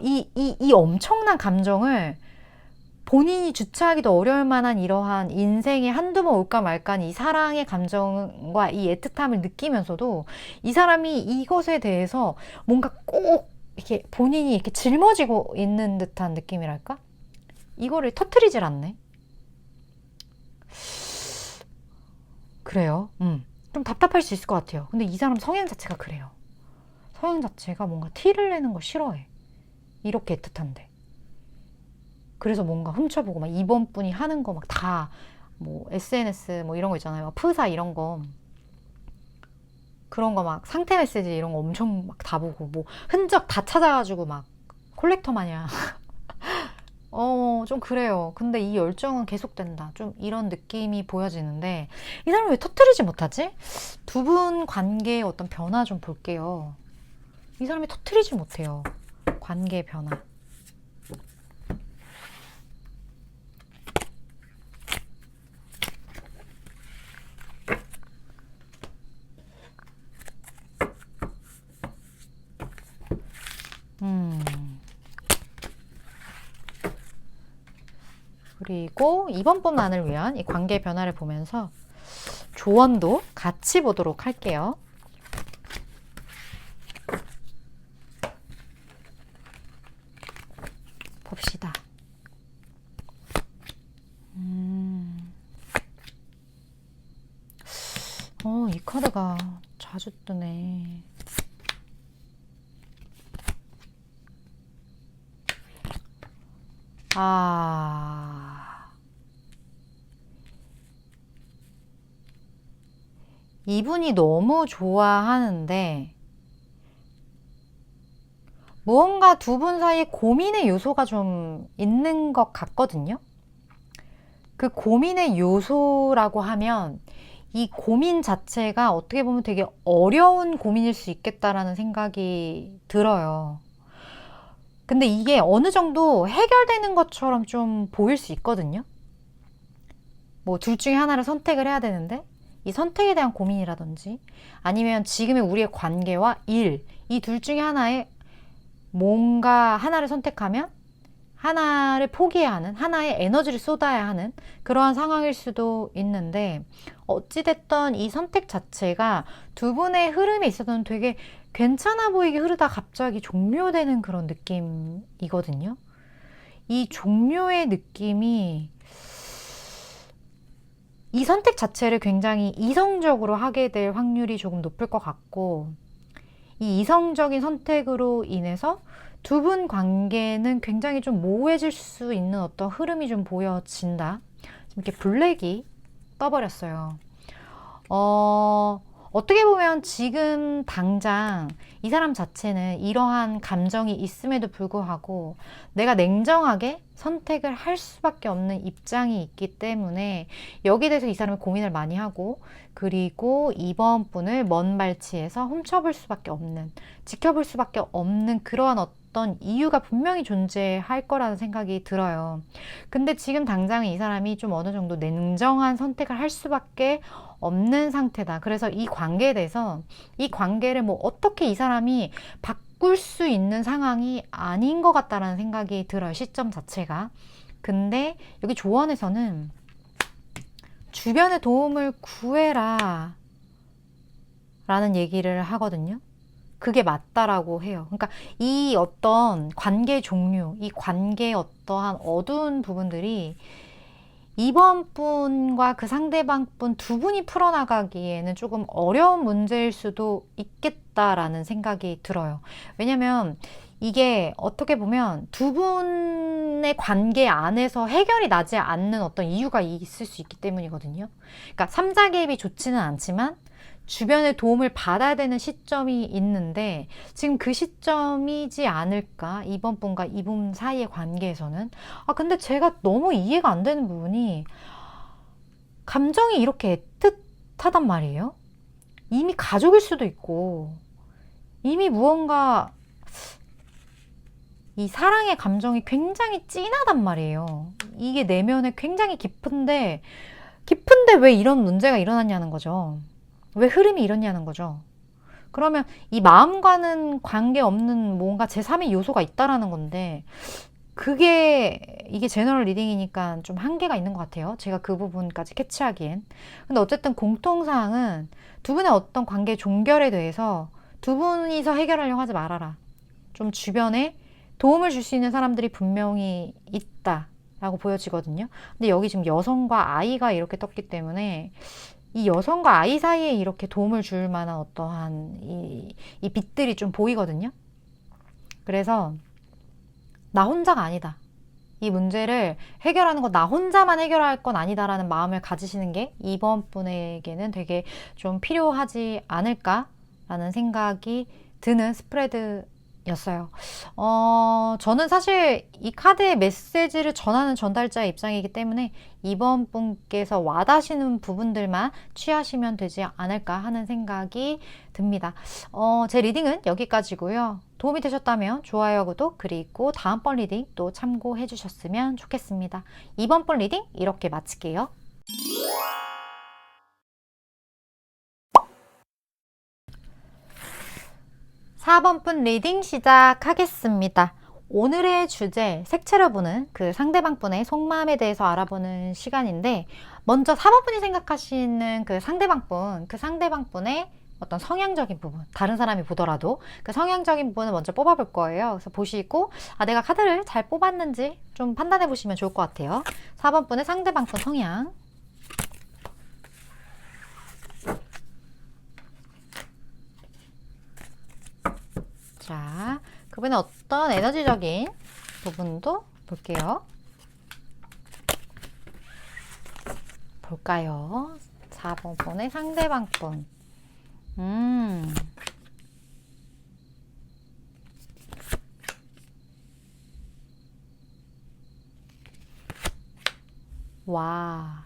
이 엄청난 감정을 본인이 주체하기도 어려울 만한 이러한 인생에 한두 번 올까 말까 이 사랑의 감정과 이 애틋함을 느끼면서도 이 사람이 이것에 대해서 뭔가 꼭 이렇게 본인이 이렇게 짊어지고 있는 듯한 느낌이랄까? 이거를 터트리질 않네. 그래요. 좀 답답할 수 있을 것 같아요. 근데 이 사람 성향 자체가 그래요. 성향 자체가 뭔가 티를 내는 거 싫어해. 이렇게 애틋한데. 그래서 뭔가 훔쳐보고 막 이번 분이 하는 거 막 다 뭐 SNS 뭐 이런 거 있잖아요. 막 프사 이런 거, 그런 거 막 상태 메시지 이런 거 엄청 막 다 보고 뭐 흔적 다 찾아가지고 막 콜렉터 마냥 좀 그래요. 근데 이 열정은 계속된다. 좀 이런 느낌이 보여지는데 이 사람이 왜 터뜨리지 못하지? 두 분 관계의 어떤 변화 좀 볼게요. 이 사람이 터뜨리지 못해요. 관계 변화. 그리고 이번 분만을 위한 이 관계 변화를 보면서 조언도 같이 보도록 할게요. 봅시다. 이 카드가 자주 뜨네. 이분이 너무 좋아하는데 무언가 두 분 사이에 고민의 요소가 좀 있는 것 같거든요. 그 고민의 요소라고 하면 이 고민 자체가 어떻게 보면 되게 어려운 고민일 수 있겠다라는 생각이 들어요. 근데 이게 어느 정도 해결되는 것처럼 좀 보일 수 있거든요. 뭐 둘 중에 하나를 선택을 해야 되는데 이 선택에 대한 고민이라든지 아니면 지금의 우리의 관계와 일, 이 둘 중에 하나에 뭔가 하나를 선택하면 하나를 포기해야 하는, 하나의 에너지를 쏟아야 하는 그러한 상황일 수도 있는데 어찌됐든 이 선택 자체가 두 분의 흐름에 있어서는 되게 괜찮아 보이게 흐르다 갑자기 종료되는 그런 느낌이거든요. 이 종료의 느낌이 이 선택 자체를 굉장히 이성적으로 하게 될 확률이 조금 높을 것 같고 이 이성적인 선택으로 인해서 두 분 관계는 굉장히 좀 모호해질 수 있는 어떤 흐름이 좀 보여진다. 이렇게 블랙이 떠버렸어요. 어떻게 보면 지금 당장 이 사람 자체는 이러한 감정이 있음에도 불구하고 내가 냉정하게 선택을 할 수밖에 없는 입장이 있기 때문에 여기에 대해서 이 사람이 고민을 많이 하고 그리고 이번 분을 먼 발치에서 훔쳐볼 수밖에 없는, 지켜볼 수밖에 없는 그러한 어떤 이유가 분명히 존재할 거라는 생각이 들어요. 근데 지금 당장은 이 사람이 좀 어느 정도 냉정한 선택을 할 수밖에 없는 상태다. 그래서 이 관계에 대해서 이 관계를 뭐 어떻게 이 사람이 바꿀 수 있는 상황이 아닌 것 같다라는 생각이 들어요. 시점 자체가. 근데 여기 조언에서는 주변의 도움을 구해라 라는 얘기를 하거든요. 그게 맞다라고 해요. 그러니까 이 어떤 관계 종류, 이 관계의 어떠한 어두운 부분들이 이번 분과 그 상대방 분 두 분이 풀어나가기에는 조금 어려운 문제일 수도 있겠다라는 생각이 들어요. 왜냐면 이게 어떻게 보면 두 분의 관계 안에서 해결이 나지 않는 어떤 이유가 있을 수 있기 때문이거든요. 그러니까 삼자 개입이 좋지는 않지만 주변의 도움을 받아야 되는 시점이 있는데 지금 그 시점이지 않을까? 이번 분과 이분 사이의 관계에서는. 근데 제가 너무 이해가 안 되는 부분이 감정이 이렇게 애틋하단 말이에요. 이미 가족일 수도 있고 이미 무언가 이 사랑의 감정이 굉장히 진하단 말이에요. 이게 내면에 굉장히 깊은데 왜 이런 문제가 일어났냐는 거죠. 왜 흐름이 이렇냐는 거죠. 그러면 이 마음과는 관계없는 뭔가 제3의 요소가 있다라는 건데 이게 제너럴 리딩이니까 좀 한계가 있는 것 같아요. 제가 그 부분까지 캐치하기엔. 근데 어쨌든 공통사항은 두 분의 어떤 관계 종결에 대해서 두 분이서 해결하려고 하지 말아라. 좀 주변에 도움을 줄 수 있는 사람들이 분명히 있다라고 보여지거든요. 근데 여기 지금 여성과 아이가 이렇게 떴기 때문에 이 여성과 아이 사이에 이렇게 도움을 줄 만한 어떠한 이 빛들이 좀 보이거든요. 그래서 나 혼자가 아니다. 이 문제를 해결하는 거 나 혼자만 해결할 건 아니다라는 마음을 가지시는 게 이번 분에게는 되게 좀 필요하지 않을까라는 생각이 드는 스프레드였어요. 저는 사실 이 카드의 메시지를 전하는 전달자의 입장이기 때문에 이번 분께서 와닿으시는 부분들만 취하시면 되지 않을까 하는 생각이 듭니다. 제 리딩은 여기까지고요. 도움이 되셨다면 좋아요, 구독, 그리고 다음번 리딩 또 참고해 주셨으면 좋겠습니다. 이번 번 리딩 이렇게 마칠게요. 4번 분 리딩 시작하겠습니다. 오늘의 주제, 색채를 보는 그 상대방 분의 속마음에 대해서 알아보는 시간인데, 먼저 4번 분이 생각하시는 그 상대방 분, 그 상대방 분의 어떤 성향적인 부분, 다른 사람이 보더라도 그 성향적인 부분을 먼저 뽑아볼 거예요. 그래서 보시고, 아, 내가 카드를 잘 뽑았는지 좀 판단해 보시면 좋을 것 같아요. 4번 분의 상대방 분 성향. 자, 그분의 어떤 에너지적인 부분도 볼게요. 볼까요? 4번 분의 상대방 분. 와.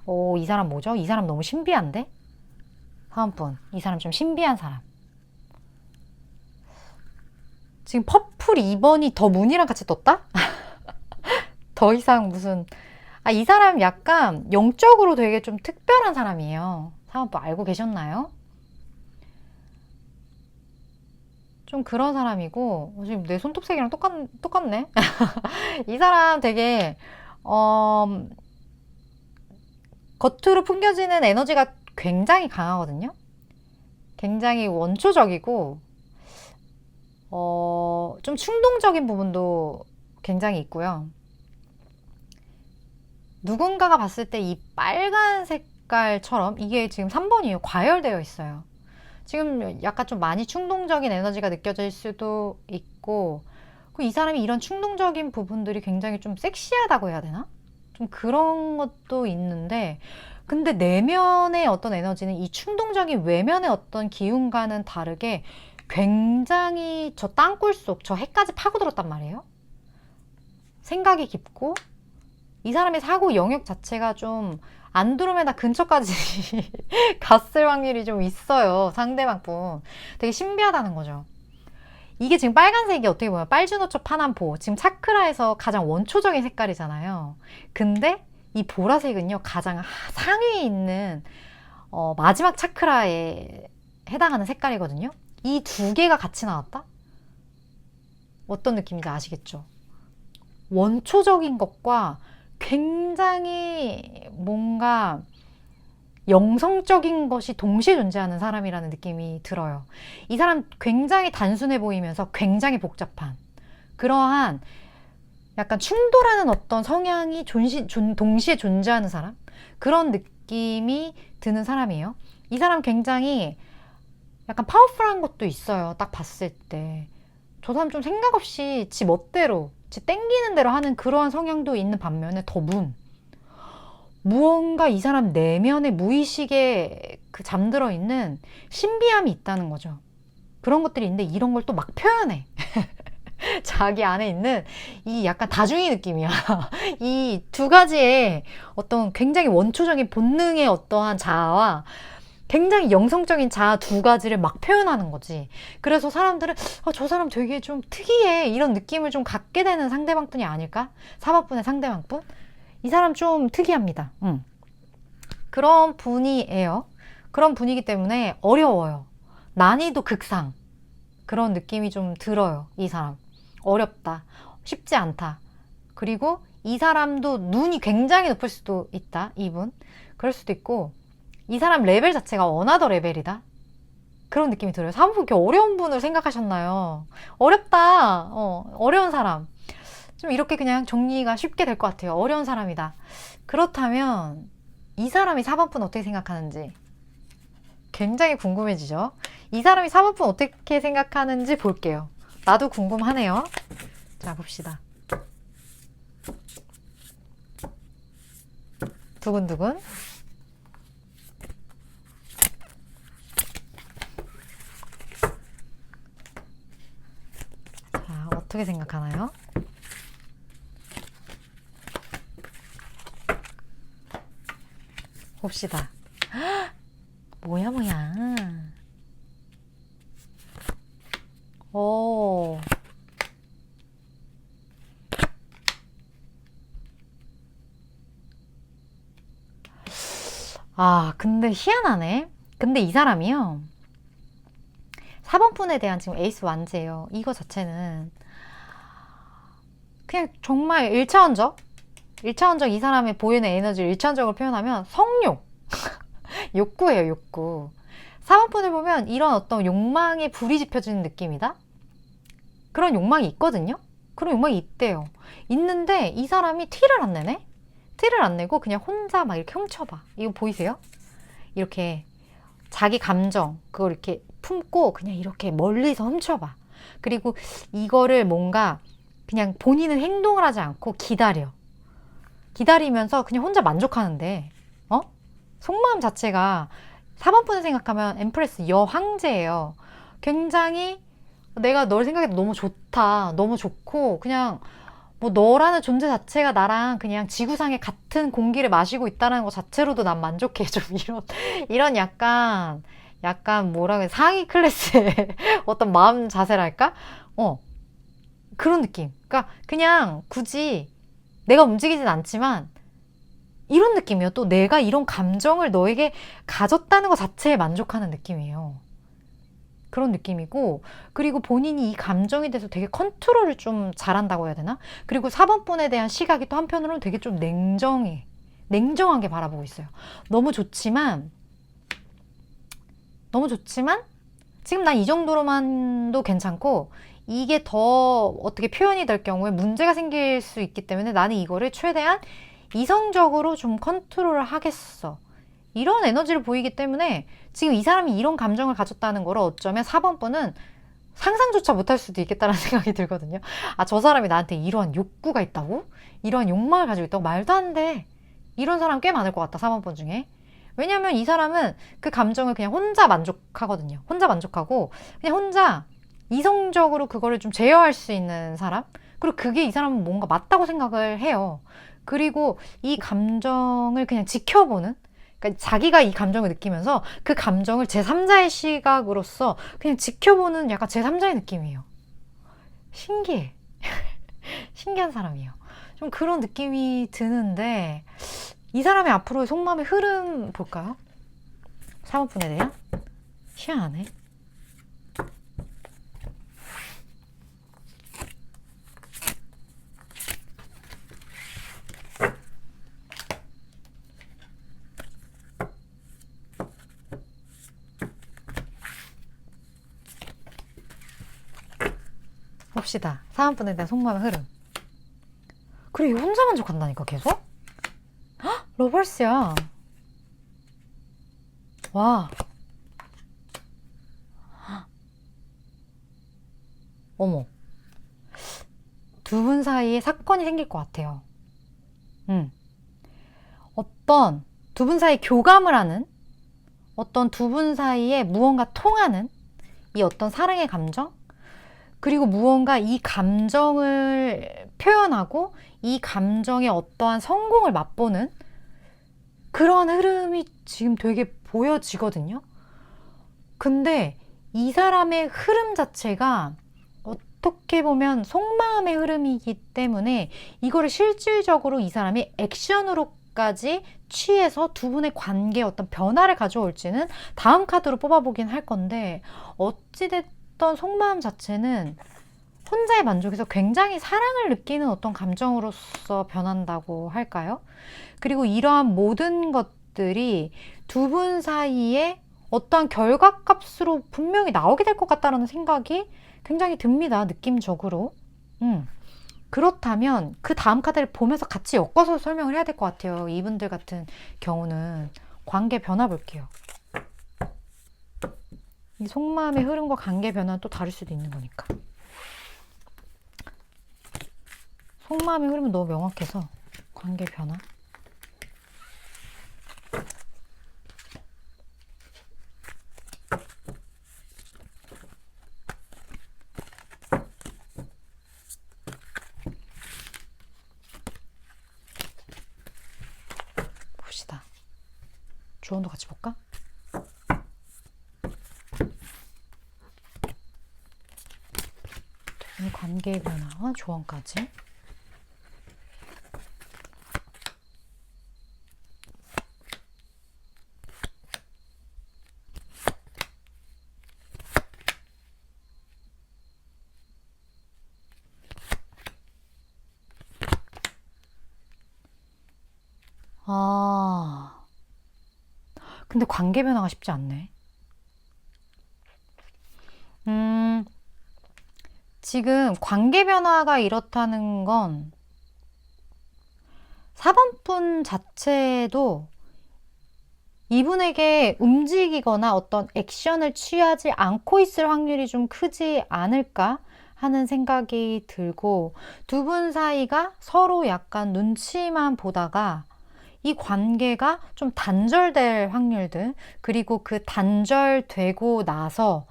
오, 이 사람 뭐죠? 이 사람 너무 신비한데? 4번 분. 이 사람 좀 신비한 사람. 지금 퍼플 2번이 더 문이랑 같이 떴다? 더 이상 무슨, 아, 이 사람 약간 영적으로 되게 좀 특별한 사람이에요. 4번 분 알고 계셨나요? 좀 그런 사람이고, 지금 내 손톱색이랑 똑같네? 이 사람 되게, 겉으로 풍겨지는 에너지가 굉장히 강하거든요? 굉장히 원초적이고, 좀 충동적인 부분도 굉장히 있고요. 누군가가 봤을 때 이 빨간 색깔처럼, 이게 지금 3번이에요. 과열되어 있어요. 지금 약간 좀 많이 충동적인 에너지가 느껴질 수도 있고, 이 사람이 이런 충동적인 부분들이 굉장히 좀 섹시하다고 해야 되나? 좀 그런 것도 있는데, 근데 내면의 어떤 에너지는 이 충동적인 외면의 어떤 기운과는 다르게 굉장히 저 땅굴 속, 저 해까지 파고들었단 말이에요. 생각이 깊고, 이 사람의 사고 영역 자체가 좀 안드로메다 근처까지 갔을 확률이 좀 있어요. 상대방 분. 되게 신비하다는 거죠. 이게 지금 빨간색이 어떻게 보면 빨주노초 파남보, 지금 차크라에서 가장 원초적인 색깔이잖아요. 근데 이 보라색은요, 가장 상위에 있는 마지막 차크라에 해당하는 색깔이거든요. 이 두 개가 같이 나왔다? 어떤 느낌인지 아시겠죠? 원초적인 것과 굉장히 뭔가 영성적인 것이 동시에 존재하는 사람이라는 느낌이 들어요. 이 사람 굉장히 단순해 보이면서 굉장히 복잡한 그러한 약간 충돌하는 어떤 성향이 동시에 존재하는 사람? 그런 느낌이 드는 사람이에요. 이 사람 굉장히 약간 파워풀한 것도 있어요. 딱 봤을 때. 저 사람 좀 생각 없이 지 멋대로, 지 땡기는 대로 하는 그러한 성향도 있는 반면에 무언가 이 사람 내면의 무의식에 그 잠들어 있는 신비함이 있다는 거죠. 그런 것들이 있는데 이런 걸 또 막 표현해. 자기 안에 있는 이 약간 다중이 느낌이야. 이 두 가지의 어떤 굉장히 원초적인 본능의 어떠한 자아와 굉장히 영성적인 자아 두 가지를 막 표현하는 거지. 그래서 사람들은 저 사람 되게 좀 특이해 이런 느낌을 좀 갖게 되는 상대방뿐이 아닐까? 4번분의 상대방뿐? 이 사람 좀 특이합니다. 그런 분이에요. 그런 분이기 때문에 어려워요. 난이도 극상. 그런 느낌이 좀 들어요. 이 사람. 어렵다. 쉽지 않다. 그리고 이 사람도 눈이 굉장히 높을 수도 있다. 이분. 그럴 수도 있고 이 사람 레벨 자체가 어나더 레벨이다. 그런 느낌이 들어요. 사뭇 그렇게 어려운 분을 생각하셨나요? 어렵다. 어려운 사람. 좀 이렇게 그냥 정리가 쉽게 될 것 같아요. 어려운 사람이다. 그렇다면 이 사람이 4번분 어떻게 생각하는지 굉장히 궁금해지죠? 이 사람이 4번분 어떻게 생각하는지 볼게요. 나도 궁금하네요. 자, 봅시다. 두근두근. 자, 어떻게 생각하나요? 봅시다. 뭐야, 뭐야. 오. 근데 희한하네. 근데 이 사람이요. 4번 분에 대한 지금 에이스 완제예요. 이거 자체는 그냥 정말 1차원적 이 사람의 보이는 에너지를 1차원적으로 표현하면 성욕. 욕구예요, 욕구. 4번 분을 보면 이런 어떤 욕망에 불이 지펴지는 느낌이다? 그런 욕망이 있거든요? 그런 욕망이 있대요. 있는데 이 사람이 티를 안 내네? 티를 안 내고 그냥 혼자 막 이렇게 훔쳐봐. 이거 보이세요? 이렇게 자기 감정, 그걸 이렇게 품고 그냥 이렇게 멀리서 훔쳐봐. 그리고 이거를 뭔가 그냥 본인은 행동을 하지 않고 기다려. 기다리면서 그냥 혼자 만족하는데, 속마음 자체가 4번 분을 생각하면 엠프레스 여황제예요. 굉장히 내가 널 생각해도 너무 좋다. 너무 좋고 그냥 뭐 너라는 존재 자체가 나랑 그냥 지구상에 같은 공기를 마시고 있다는 것 자체로도 난 만족해. 좀 이런 약간 뭐라 그래 상위 클래스의 어떤 마음 자세랄까? 그런 느낌. 그러니까 그냥 굳이 내가 움직이진 않지만 이런 느낌이에요. 또 내가 이런 감정을 너에게 가졌다는 것 자체에 만족하는 느낌이에요. 그런 느낌이고, 그리고 본인이 이 감정에 대해서 되게 컨트롤을 좀 잘한다고 해야 되나? 그리고 4번 분에 대한 시각이 또 한편으로는 되게 좀 냉정하게 바라보고 있어요. 너무 좋지만 지금 난 이 정도로만도 괜찮고 이게 더 어떻게 표현이 될 경우에 문제가 생길 수 있기 때문에 나는 이거를 최대한 이성적으로 좀 컨트롤을 하겠어. 이런 에너지를 보이기 때문에 지금 이 사람이 이런 감정을 가졌다는 걸 어쩌면 4번 분은 상상조차 못할 수도 있겠다는 생각이 들거든요. 아, 저 사람이 나한테 이러한 욕구가 있다고? 이러한 욕망을 가지고 있다고? 말도 안 돼. 이런 사람 꽤 많을 것 같다, 4번 분 중에. 왜냐면 이 사람은 그 감정을 그냥 혼자 만족하거든요. 혼자 만족하고 그냥 혼자 이성적으로 그거를 좀 제어할 수 있는 사람? 그리고 그게 이 사람은 뭔가 맞다고 생각을 해요. 그리고 이 감정을 그냥 지켜보는? 그러니까 자기가 이 감정을 느끼면서 그 감정을 제3자의 시각으로서 그냥 지켜보는 약간 제3자의 느낌이에요. 신기해. 신기한 사람이에요. 좀 그런 느낌이 드는데 이 사람의 앞으로의 속마음의 흐름 볼까요? 3번 분에 대한? 희한하네. 봅시다. 4번 분에 대한 속마음의 흐름. 그래, 혼자 만족한다니까 계속? 헉, 러벌스야. 와. 어머. 두 분 사이에 사건이 생길 것 같아요. 어떤 두 분 사이 교감을 하는 어떤 두 분 사이에 무언가 통하는 이 어떤 사랑의 감정? 그리고 무언가 이 감정을 표현하고 이 감정의 어떠한 성공을 맛보는 그런 흐름이 지금 되게 보여지거든요. 근데 이 사람의 흐름 자체가 어떻게 보면 속마음의 흐름이기 때문에 이거를 실질적으로 이 사람이 액션으로까지 취해서 두 분의 관계에 어떤 변화를 가져올지는 다음 카드로 뽑아보긴 할 건데 어찌됐던 속마음 자체는 혼자의 만족에서 굉장히 사랑을 느끼는 어떤 감정으로서 변한다고 할까요? 그리고 이러한 모든 것들이 두 분 사이에 어떠한 결과값으로 분명히 나오게 될 것 같다는 생각이 굉장히 듭니다. 느낌적으로. 그렇다면 그 다음 카드를 보면서 같이 엮어서 설명을 해야 될 것 같아요. 이분들 같은 경우는 관계 변화 볼게요. 이 속마음의 흐름과 관계 변화는 또 다를 수도 있는 거니까. 속마음의 흐름은 너무 명확해서 관계 변화. 봅시다. 조언도 같이 볼까? 관계의 변화와 조언까지. 아, 근데 관계 변화가 쉽지 않네. 음, 지금 관계 변화가 이렇다는 건 4번분 자체도 이분에게 움직이거나 어떤 액션을 취하지 않고 있을 확률이 좀 크지 않을까 하는 생각이 들고, 두 분 사이가 서로 약간 눈치만 보다가 이 관계가 좀 단절될 확률들, 그리고 그 단절되고 나서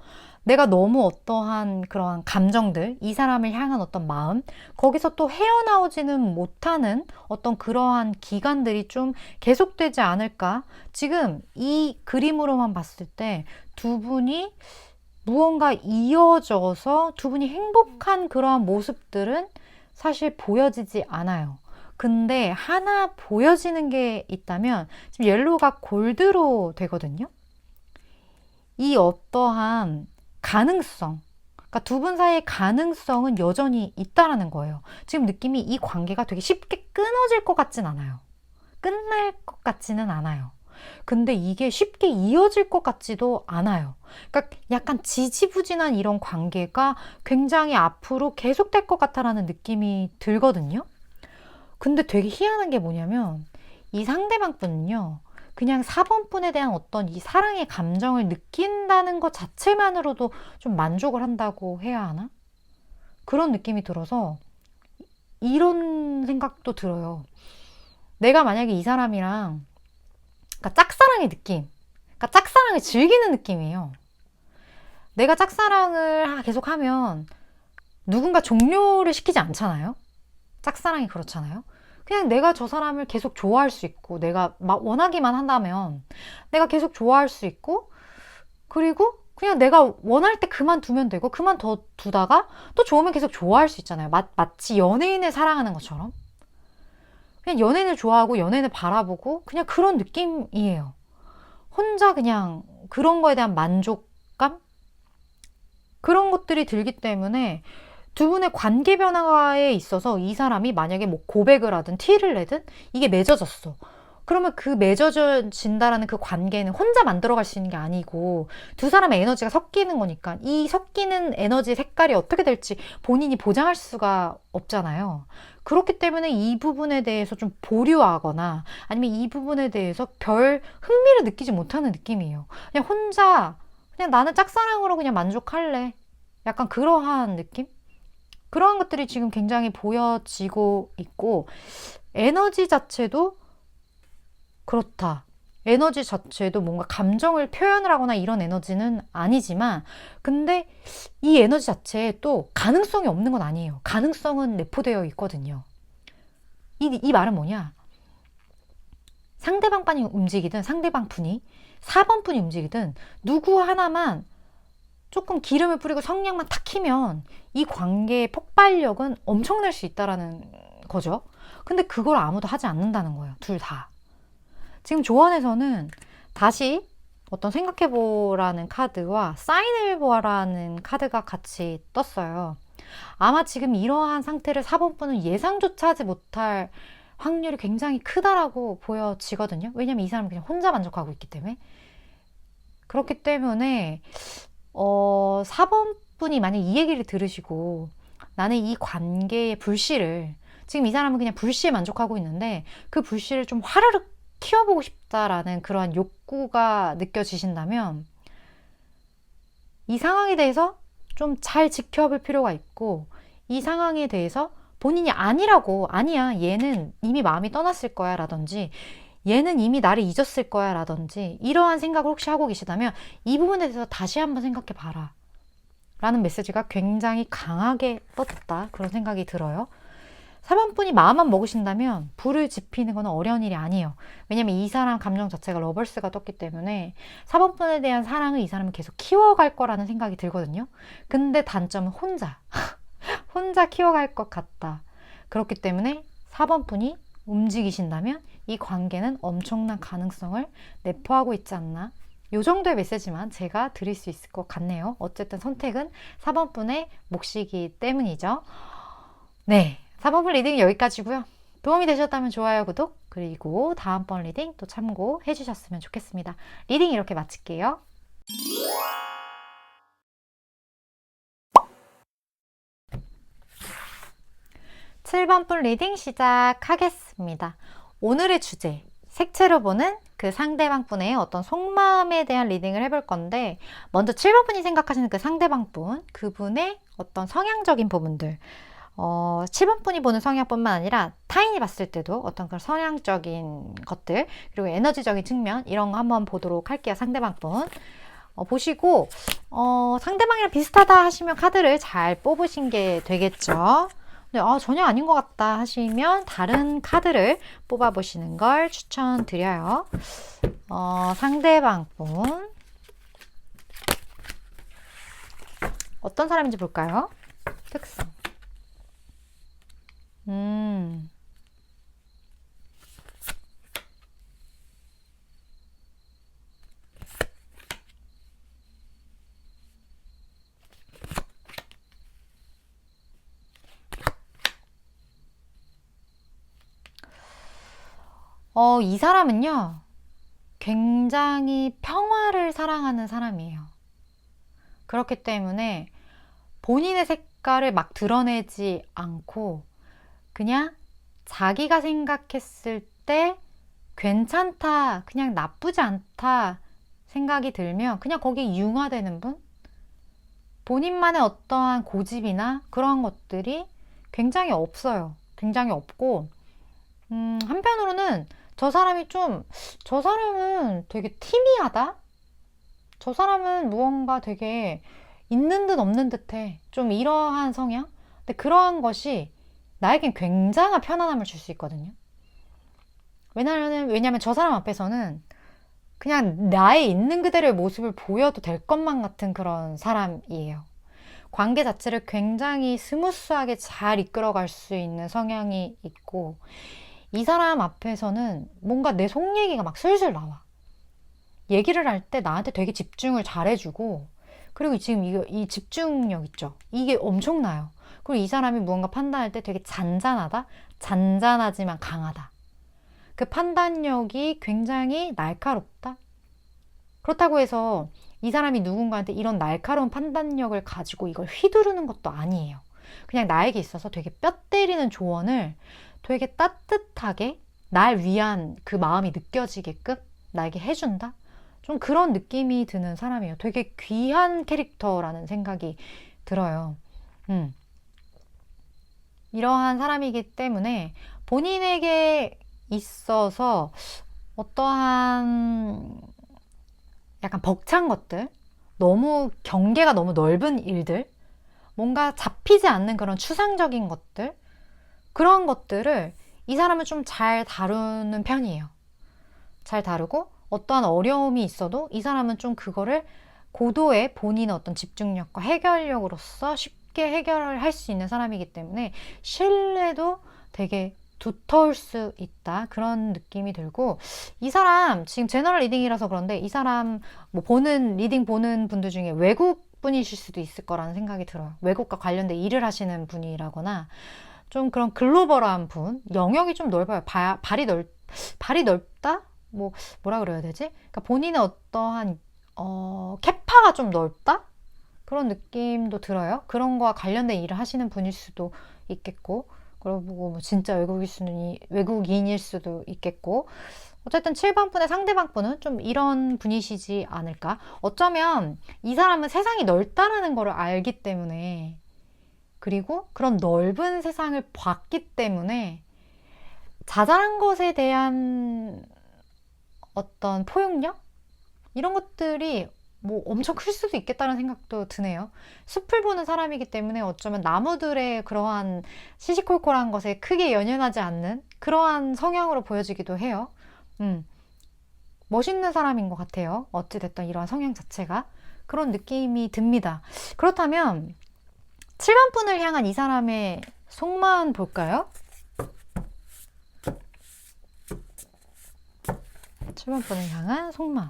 내가 너무 어떠한 그러한 감정들, 이 사람을 향한 어떤 마음, 거기서 또 헤어나오지는 못하는 어떤 그러한 기간들이 좀 계속되지 않을까? 지금 이 그림으로만 봤을 때 두 분이 무언가 이어져서 두 분이 행복한 그러한 모습들은 사실 보여지지 않아요. 근데 하나 보여지는 게 있다면 지금 옐로우가 골드로 되거든요. 이 어떠한 가능성, 그러니까 두 분 사이의 가능성은 여전히 있다라는 거예요. 지금 느낌이 이 관계가 되게 쉽게 끊어질 것 같진 않아요. 끝날 것 같지는 않아요. 근데 이게 쉽게 이어질 것 같지도 않아요. 그러니까 약간 지지부진한 이런 관계가 굉장히 앞으로 계속될 것 같다라는 느낌이 들거든요. 근데 되게 희한한 게 뭐냐면 이 상대방 분은요, 그냥 4번 분에 대한 어떤 이 사랑의 감정을 느낀다는 것 자체만으로도 좀 만족을 한다고 해야 하나? 그런 느낌이 들어서 이런 생각도 들어요. 내가 만약에 이 사람이랑, 그러니까 짝사랑의 느낌, 그러니까 짝사랑을 즐기는 느낌이에요. 내가 짝사랑을 계속 하면 누군가 종료를 시키지 않잖아요? 짝사랑이 그렇잖아요? 그냥 내가 저 사람을 계속 좋아할 수 있고, 내가 막 원하기만 한다면 내가 계속 좋아할 수 있고, 그리고 그냥 내가 원할 때 그만두면 되고, 그만두다가 또 좋으면 계속 좋아할 수 있잖아요. 마치 연예인을 사랑하는 것처럼. 그냥 연예인을 좋아하고 연예인을 바라보고 그냥 그런 느낌이에요. 혼자 그냥 그런 거에 대한 만족감? 그런 것들이 들기 때문에 두 분의 관계 변화에 있어서 이 사람이 만약에 뭐 고백을 하든 티를 내든 이게 맺어졌어. 그러면 그 맺어진다라는 그 관계는 혼자 만들어갈 수 있는 게 아니고 두 사람의 에너지가 섞이는 거니까 이 섞이는 에너지 색깔이 어떻게 될지 본인이 보장할 수가 없잖아요. 그렇기 때문에 이 부분에 대해서 좀 보류하거나 아니면 이 부분에 대해서 별 흥미를 느끼지 못하는 느낌이에요. 그냥 혼자 그냥 나는 짝사랑으로 그냥 만족할래. 약간 그러한 느낌? 그러한 것들이 지금 굉장히 보여지고 있고, 에너지 자체도 그렇다. 에너지 자체도 뭔가 감정을 표현을 하거나 이런 에너지는 아니지만, 근데 이 에너지 자체에 또 가능성이 없는 건 아니에요. 가능성은 내포되어 있거든요. 이 말은 뭐냐? 상대방 분이 움직이든 상대방 분이 4번 분이 움직이든 누구 하나만 조금 기름을 뿌리고 성냥만 탁 키면 이 관계의 폭발력은 엄청날 수 있다라는 거죠. 근데 그걸 아무도 하지 않는다는 거예요. 둘 다. 지금 조언에서는 다시 어떤 생각해보라는 카드와 사인해보라는 카드가 같이 떴어요. 아마 지금 이러한 상태를 4번 분은 예상조차 하지 못할 확률이 굉장히 크다라고 보여지거든요. 왜냐면 이 사람은 그냥 혼자 만족하고 있기 때문에. 그렇기 때문에 4번 분이 만약 이 얘기를 들으시고 나는 이 관계의 불씨를 지금 이 사람은 그냥 불씨에 만족하고 있는데 그 불씨를 좀 화르륵 키워보고 싶다라는 그러한 욕구가 느껴지신다면 이 상황에 대해서 좀 잘 지켜볼 필요가 있고 이 상황에 대해서 본인이 아니야 얘는 이미 마음이 떠났을 거야 라든지 얘는 이미 나를 잊었을 거야 라든지 이러한 생각을 혹시 하고 계시다면 이 부분에 대해서 다시 한번 생각해 봐라 라는 메시지가 굉장히 강하게 떴다 그런 생각이 들어요. 4번 분이 마음만 먹으신다면 불을 지피는 건 어려운 일이 아니에요. 왜냐면 이 사람 감정 자체가 러벌스가 떴기 때문에 4번 분에 대한 사랑을 이 사람은 계속 키워갈 거라는 생각이 들거든요. 근데 단점은 혼자 키워갈 것 같다. 그렇기 때문에 4번 분이 움직이신다면 이 관계는 엄청난 가능성을 내포하고 있지 않나. 요 정도의 메시지만 제가 드릴 수 있을 것 같네요. 어쨌든 선택은 4번 분의 몫이기 때문이죠. 네, 4번 분 리딩 여기까지고요. 도움이 되셨다면 좋아요, 구독, 그리고 다음번 리딩 또 참고해 주셨으면 좋겠습니다. 리딩 이렇게 마칠게요. 7번분 리딩 시작하겠습니다. 오늘의 주제, 색채로 보는 그 상대방분의 어떤 속마음에 대한 리딩을 해볼 건데, 먼저 7번분이 생각하시는 그 상대방분, 그분의 어떤 성향적인 부분들, 7번분이 보는 성향뿐만 아니라 타인이 봤을 때도 어떤 그런 성향적인 것들, 그리고 에너지적인 측면, 이런 거 한번 보도록 할게요. 상대방분 보시고 상대방이랑 비슷하다 하시면 카드를 잘 뽑으신 게 되겠죠. 네, 전혀 아닌 것 같다 하시면 다른 카드를 뽑아보시는 걸 추천드려요. 상대방분 어떤 사람인지 볼까요? 특성. 이 사람은요, 굉장히 평화를 사랑하는 사람이에요. 그렇기 때문에 본인의 색깔을 막 드러내지 않고 그냥 자기가 생각했을 때 괜찮다, 그냥 나쁘지 않다 생각이 들면 그냥 거기에 융화되는 분? 본인만의 어떠한 고집이나 그런 것들이 굉장히 없어요. 굉장히 없고, 한편으로는 저 사람은 되게 티미하다? 저 사람은 무언가 되게 있는 듯 없는 듯해. 좀 이러한 성향? 근데 그러한 것이 나에겐 굉장한 편안함을 줄 수 있거든요. 왜냐면 저 사람 앞에서는 그냥 나의 있는 그대로의 모습을 보여도 될 것만 같은 그런 사람이에요. 관계 자체를 굉장히 스무스하게 잘 이끌어갈 수 있는 성향이 있고, 이 사람 앞에서는 뭔가 내 속 얘기가 막 술술 나와. 얘기를 할 때 나한테 되게 집중을 잘해주고, 그리고 지금 이 집중력 있죠? 이게 엄청나요. 그리고 이 사람이 무언가 판단할 때 되게 잔잔하다? 잔잔하지만 강하다. 그 판단력이 굉장히 날카롭다? 그렇다고 해서 이 사람이 누군가한테 이런 날카로운 판단력을 가지고 이걸 휘두르는 것도 아니에요. 그냥 나에게 있어서 되게 뼈 때리는 조언을 되게 따뜻하게 날 위한 그 마음이 느껴지게끔 나에게 해준다? 좀 그런 느낌이 드는 사람이에요. 되게 귀한 캐릭터라는 생각이 들어요. 이러한 사람이기 때문에 본인에게 있어서 어떠한 약간 벅찬 것들, 너무 경계가 너무 넓은 일들, 뭔가 잡히지 않는 그런 추상적인 것들, 그런 것들을 이 사람은 좀 잘 다루는 편이에요. 잘 다루고 어떠한 어려움이 있어도 이 사람은 좀 그거를 고도의 본인의 어떤 집중력과 해결력으로서 쉽게 해결을 할 수 있는 사람이기 때문에 신뢰도 되게 두터울 수 있다, 그런 느낌이 들고, 이 사람 지금 제너럴 리딩이라서 그런데 이 사람 뭐 리딩 보는 분들 중에 외국 분이실 수도 있을 거라는 생각이 들어요. 외국과 관련된 일을 하시는 분이라거나 좀 그런 글로벌한 분, 영역이 좀 넓어요. 발이 넓다? 뭐라 그래야 되지? 그러니까 본인의 어떠한 캐파가 좀 넓다? 그런 느낌도 들어요. 그런 거와 관련된 일을 하시는 분일 수도 있겠고, 그리고 뭐 진짜 외국인일 수도 있겠고, 어쨌든 7번분의 상대방분은 좀 이런 분이시지 않을까? 어쩌면 이 사람은 세상이 넓다라는 걸 알기 때문에, 그리고 그런 넓은 세상을 봤기 때문에 자잘한 것에 대한 어떤 포용력? 이런 것들이 뭐 엄청 클 수도 있겠다는 생각도 드네요. 숲을 보는 사람이기 때문에 어쩌면 나무들의 그러한 시시콜콜한 것에 크게 연연하지 않는 그러한 성향으로 보여지기도 해요. 멋있는 사람인 것 같아요. 어찌됐든 이러한 성향 자체가. 그런 느낌이 듭니다. 그렇다면 7번분을 향한 이 사람의 속마음 볼까요? 7번분을 향한 속마음.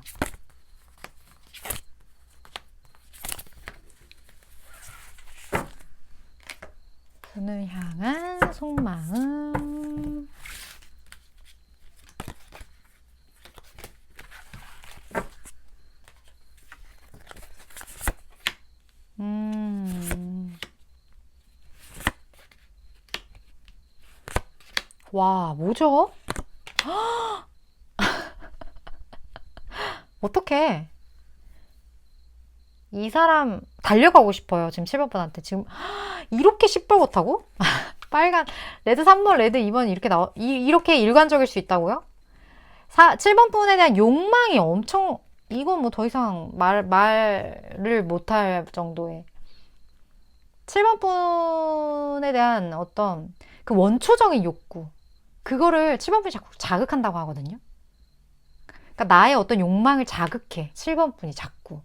분을 향한 속마음. 와, 뭐죠? 어떡해. 이 사람 달려가고 싶어요. 지금 7번분한테. 지금 이렇게 시뻘겋다고? 빨간, 레드 3번, 레드 2번 이렇게 이렇게 일관적일 수 있다고요? 7번분에 대한 욕망이 엄청, 이건 뭐 더 이상 말을 못할 정도의. 7번분에 대한 어떤 그 원초적인 욕구. 그거를 7번분이 자꾸 자극한다고 하거든요. 그러니까 나의 어떤 욕망을 자극해. 7번분이 자꾸.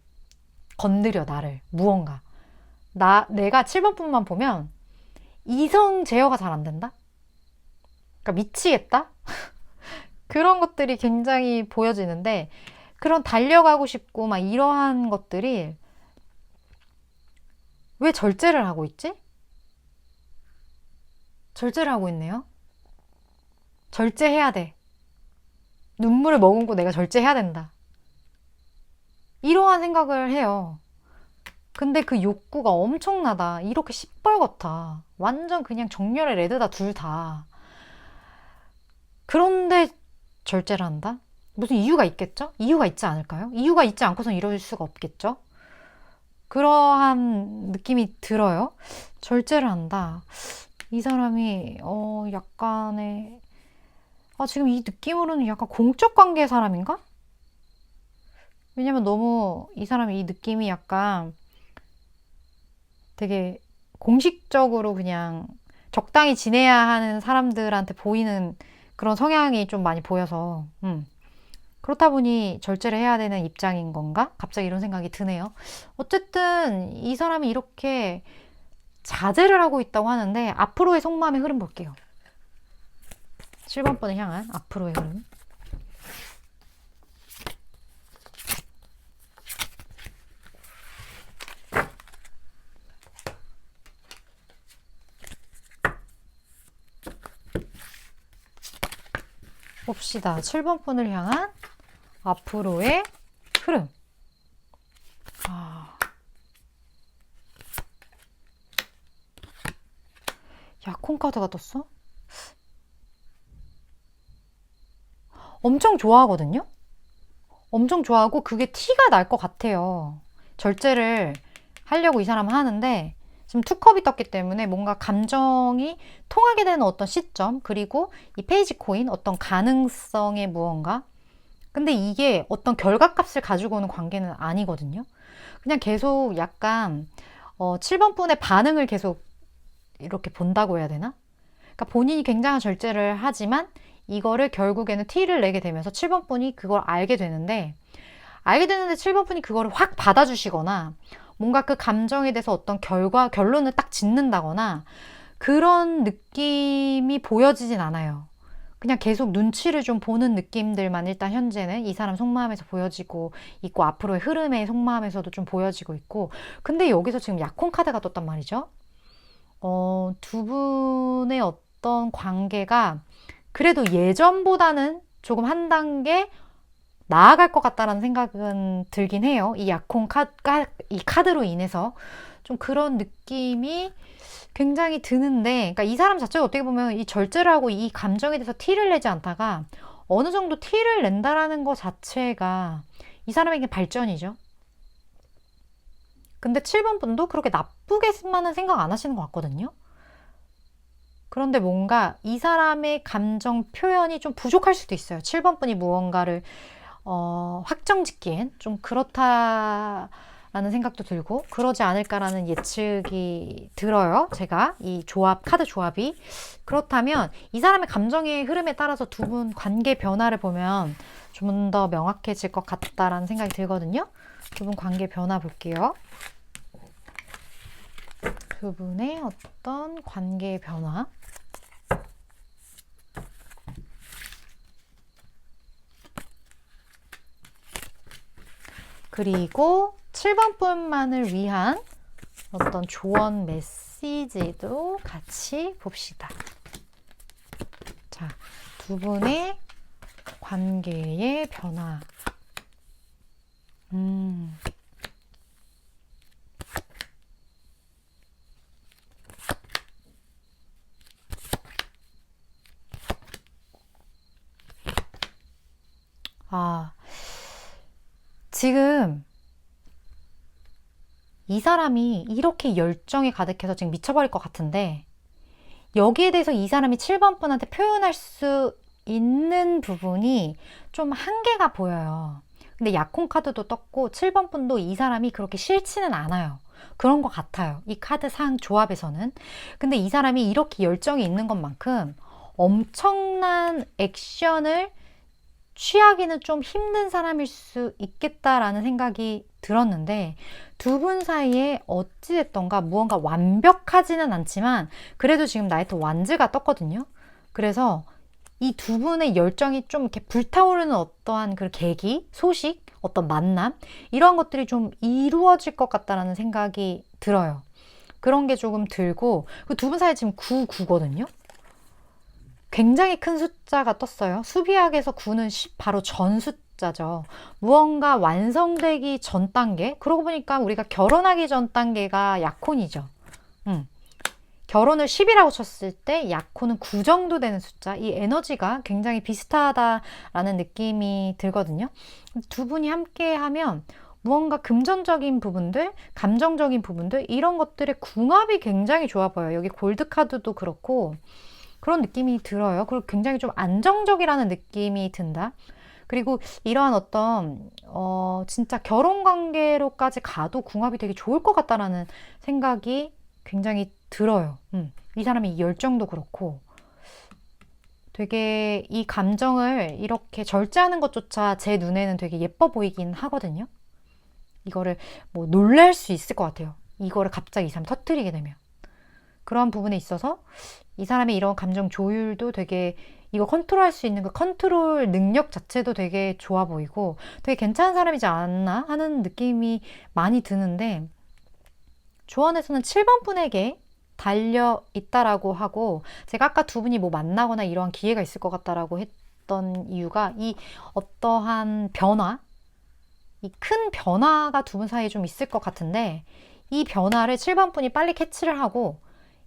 건드려, 나를. 무언가. 내가 7번분만 보면 이성 제어가 잘 안 된다? 그러니까 미치겠다? 그런 것들이 굉장히 보여지는데, 그런 달려가고 싶고 막 이러한 것들이 왜 절제를 하고 있지? 절제를 하고 있네요. 절제해야 돼. 눈물을 머금고 내가 절제해야 된다. 이러한 생각을 해요. 근데 그 욕구가 엄청나다. 이렇게 시뻘겋다. 완전 그냥 정렬의 레드다, 둘 다. 그런데 절제를 한다? 무슨 이유가 있겠죠? 이유가 있지 않을까요? 이유가 있지 않고선 이럴 수가 없겠죠? 그러한 느낌이 들어요. 절제를 한다. 이 사람이 약간의 지금 이 느낌으로는 약간 공적 관계의 사람인가? 왜냐면 너무 이 사람이 이 느낌이 약간 되게 공식적으로 그냥 적당히 지내야 하는 사람들한테 보이는 그런 성향이 좀 많이 보여서 그렇다 보니 절제를 해야 되는 입장인 건가? 갑자기 이런 생각이 드네요. 어쨌든 이 사람이 이렇게 자제를 하고 있다고 하는데 앞으로의 속마음의 흐름 볼게요. 7번분을 향한 앞으로의 흐름. 봅시다. 7번분을 향한 앞으로의 흐름. 약혼 카드가 떴어? 엄청 좋아하거든요? 엄청 좋아하고 그게 티가 날 것 같아요. 절제를 하려고 이 사람은 하는데 지금 투컵이 떴기 때문에 뭔가 감정이 통하게 되는 어떤 시점, 그리고 이 페이지 코인 어떤 가능성의 무언가. 근데 이게 어떤 결과값을 가지고 오는 관계는 아니거든요. 그냥 계속 약간 7번분의 반응을 계속 이렇게 본다고 해야 되나? 그러니까 본인이 굉장한 절제를 하지만 이거를 결국에는 티를 내게 되면서 7번분이 그걸 알게 되는데 7번분이 그거를 확 받아주시거나 뭔가 그 감정에 대해서 어떤 결론을 딱 짓는다거나 그런 느낌이 보여지진 않아요. 그냥 계속 눈치를 좀 보는 느낌들만 일단 현재는 이 사람 속마음에서 보여지고 있고 앞으로의 흐름의 속마음에서도 좀 보여지고 있고, 근데 여기서 지금 약혼 카드가 떴단 말이죠. 두 분의 어떤 관계가 그래도 예전보다는 조금 한 단계 나아갈 것 같다라는 생각은 들긴 해요. 이 약혼 이 카드로 인해서 좀 그런 느낌이 굉장히 드는데, 그러니까 이 사람 자체가 어떻게 보면 이 절제를 하고 이 감정에 대해서 티를 내지 않다가 어느 정도 티를 낸다라는 것 자체가 이 사람에게 발전이죠. 근데 7번 분도 그렇게 나쁘게만은 생각 안 하시는 것 같거든요. 그런데 뭔가 이 사람의 감정 표현이 좀 부족할 수도 있어요. 7번 분이 무언가를 확정 짓기엔 좀 그렇다라는 생각도 들고 그러지 않을까라는 예측이 들어요. 제가 이 카드 조합이 그렇다면 이 사람의 감정의 흐름에 따라서 두 분 관계 변화를 보면 좀 더 명확해질 것 같다라는 생각이 들거든요. 두 분 관계 변화 볼게요. 두 분의 어떤 관계 변화. 그리고 7번 분만을 위한 어떤 조언 메시지도 같이 봅시다. 자, 두 분의 관계의 변화. 지금 이 사람이 이렇게 열정이 가득해서 지금 미쳐버릴 것 같은데 여기에 대해서 이 사람이 7번 분한테 표현할 수 있는 부분이 좀 한계가 보여요. 근데 약혼 카드도 떴고 7번 분도 이 사람이 그렇게 싫지는 않아요. 그런 것 같아요. 이 카드 상 조합에서는. 근데 이 사람이 이렇게 열정이 있는 것만큼 엄청난 액션을 취하기는 좀 힘든 사람일 수 있겠다라는 생각이 들었는데 두 분 사이에 어찌됐던가 무언가 완벽하지는 않지만 그래도 지금 나이트 완즈가 떴거든요. 그래서 이 두 분의 열정이 좀 이렇게 불타오르는 어떠한 그 계기, 소식, 어떤 만남 이런 것들이 좀 이루어질 것 같다라는 생각이 들어요. 그런 게 조금 들고 그 두 분 사이에 지금 9거든요. 굉장히 큰 숫자가 떴어요. 수비학에서 9는 바로 전 숫자죠. 무언가 완성되기 전 단계. 그러고 보니까 우리가 결혼하기 전 단계가 약혼이죠. 결혼을 10이라고 쳤을 때 약혼은 9 정도 되는 숫자. 이 에너지가 굉장히 비슷하다라는 느낌이 들거든요. 두 분이 함께 하면 무언가 금전적인 부분들, 감정적인 부분들 이런 것들의 궁합이 굉장히 좋아 보여요. 여기 골드 카드도 그렇고 그런 느낌이 들어요. 그리고 굉장히 좀 안정적이라는 느낌이 든다. 그리고 이러한 어떤 진짜 결혼 관계로까지 가도 궁합이 되게 좋을 것 같다라는 생각이 굉장히 들어요. 이 사람의 열정도 그렇고 되게 이 감정을 이렇게 절제하는 것조차 제 눈에는 되게 예뻐 보이긴 하거든요. 이거를 뭐 놀랄 수 있을 것 같아요. 이거를 갑자기 이 사람이 터뜨리게 되면. 그러한 부분에 있어서 이 사람의 이런 감정 조율도 되게 이거 컨트롤할 수 있는 그 컨트롤 능력 자체도 되게 좋아 보이고 되게 괜찮은 사람이지 않나 하는 느낌이 많이 드는데 조언에서는 7번 분에게 달려 있다라고 하고 제가 아까 두 분이 뭐 만나거나 이러한 기회가 있을 것 같다라고 했던 이유가 이 어떠한 변화 이 큰 변화가 두 분 사이에 좀 있을 것 같은데 이 변화를 7번 분이 빨리 캐치를 하고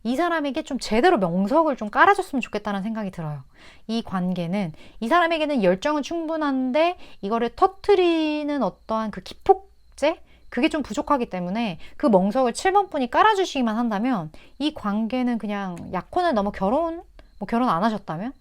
이 사람에게 좀 제대로 명석을 좀 깔아줬으면 좋겠다는 생각이 들어요. 이 관계는 이 사람에게는 열정은 충분한데 이거를 터트리는 어떠한 그 기폭제 그게 좀 부족하기 때문에 그 멍석을 7번 분이 깔아주시기만 한다면 이 관계는 그냥 약혼을 넘어 결혼 안 하셨다면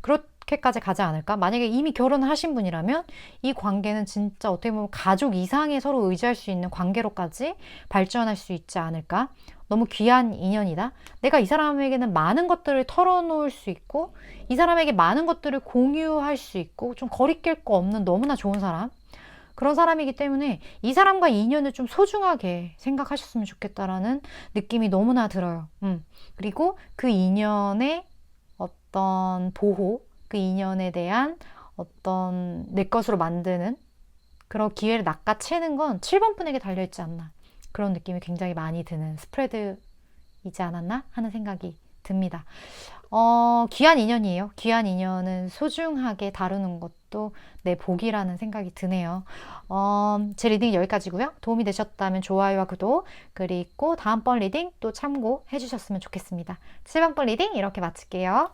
그렇게까지 가지 않을까? 만약에 이미 결혼을 하신 분이라면 이 관계는 진짜 어떻게 보면 가족 이상의 서로 의지할 수 있는 관계로까지 발전할 수 있지 않을까? 너무 귀한 인연이다. 내가 이 사람에게는 많은 것들을 털어놓을 수 있고 이 사람에게 많은 것들을 공유할 수 있고 좀 거리낄 거 없는 너무나 좋은 사람. 그런 사람이기 때문에 이 사람과 인연을 좀 소중하게 생각하셨으면 좋겠다라는 느낌이 너무나 들어요. 그리고 그 인연의 어떤 보호, 그 인연에 대한 어떤 내 것으로 만드는 그런 기회를 낚아채는 건 7번 분에게 달려있지 않나. 그런 느낌이 굉장히 많이 드는 스프레드이지 않았나 하는 생각이 듭니다. 귀한 인연이에요. 귀한 인연은 소중하게 다루는 것도 내 복이라는 생각이 드네요. 제 리딩 여기까지고요. 도움이 되셨다면 좋아요와 구독 그리고 다음번 리딩 또 참고해 주셨으면 좋겠습니다. 7번번 리딩 이렇게 마칠게요.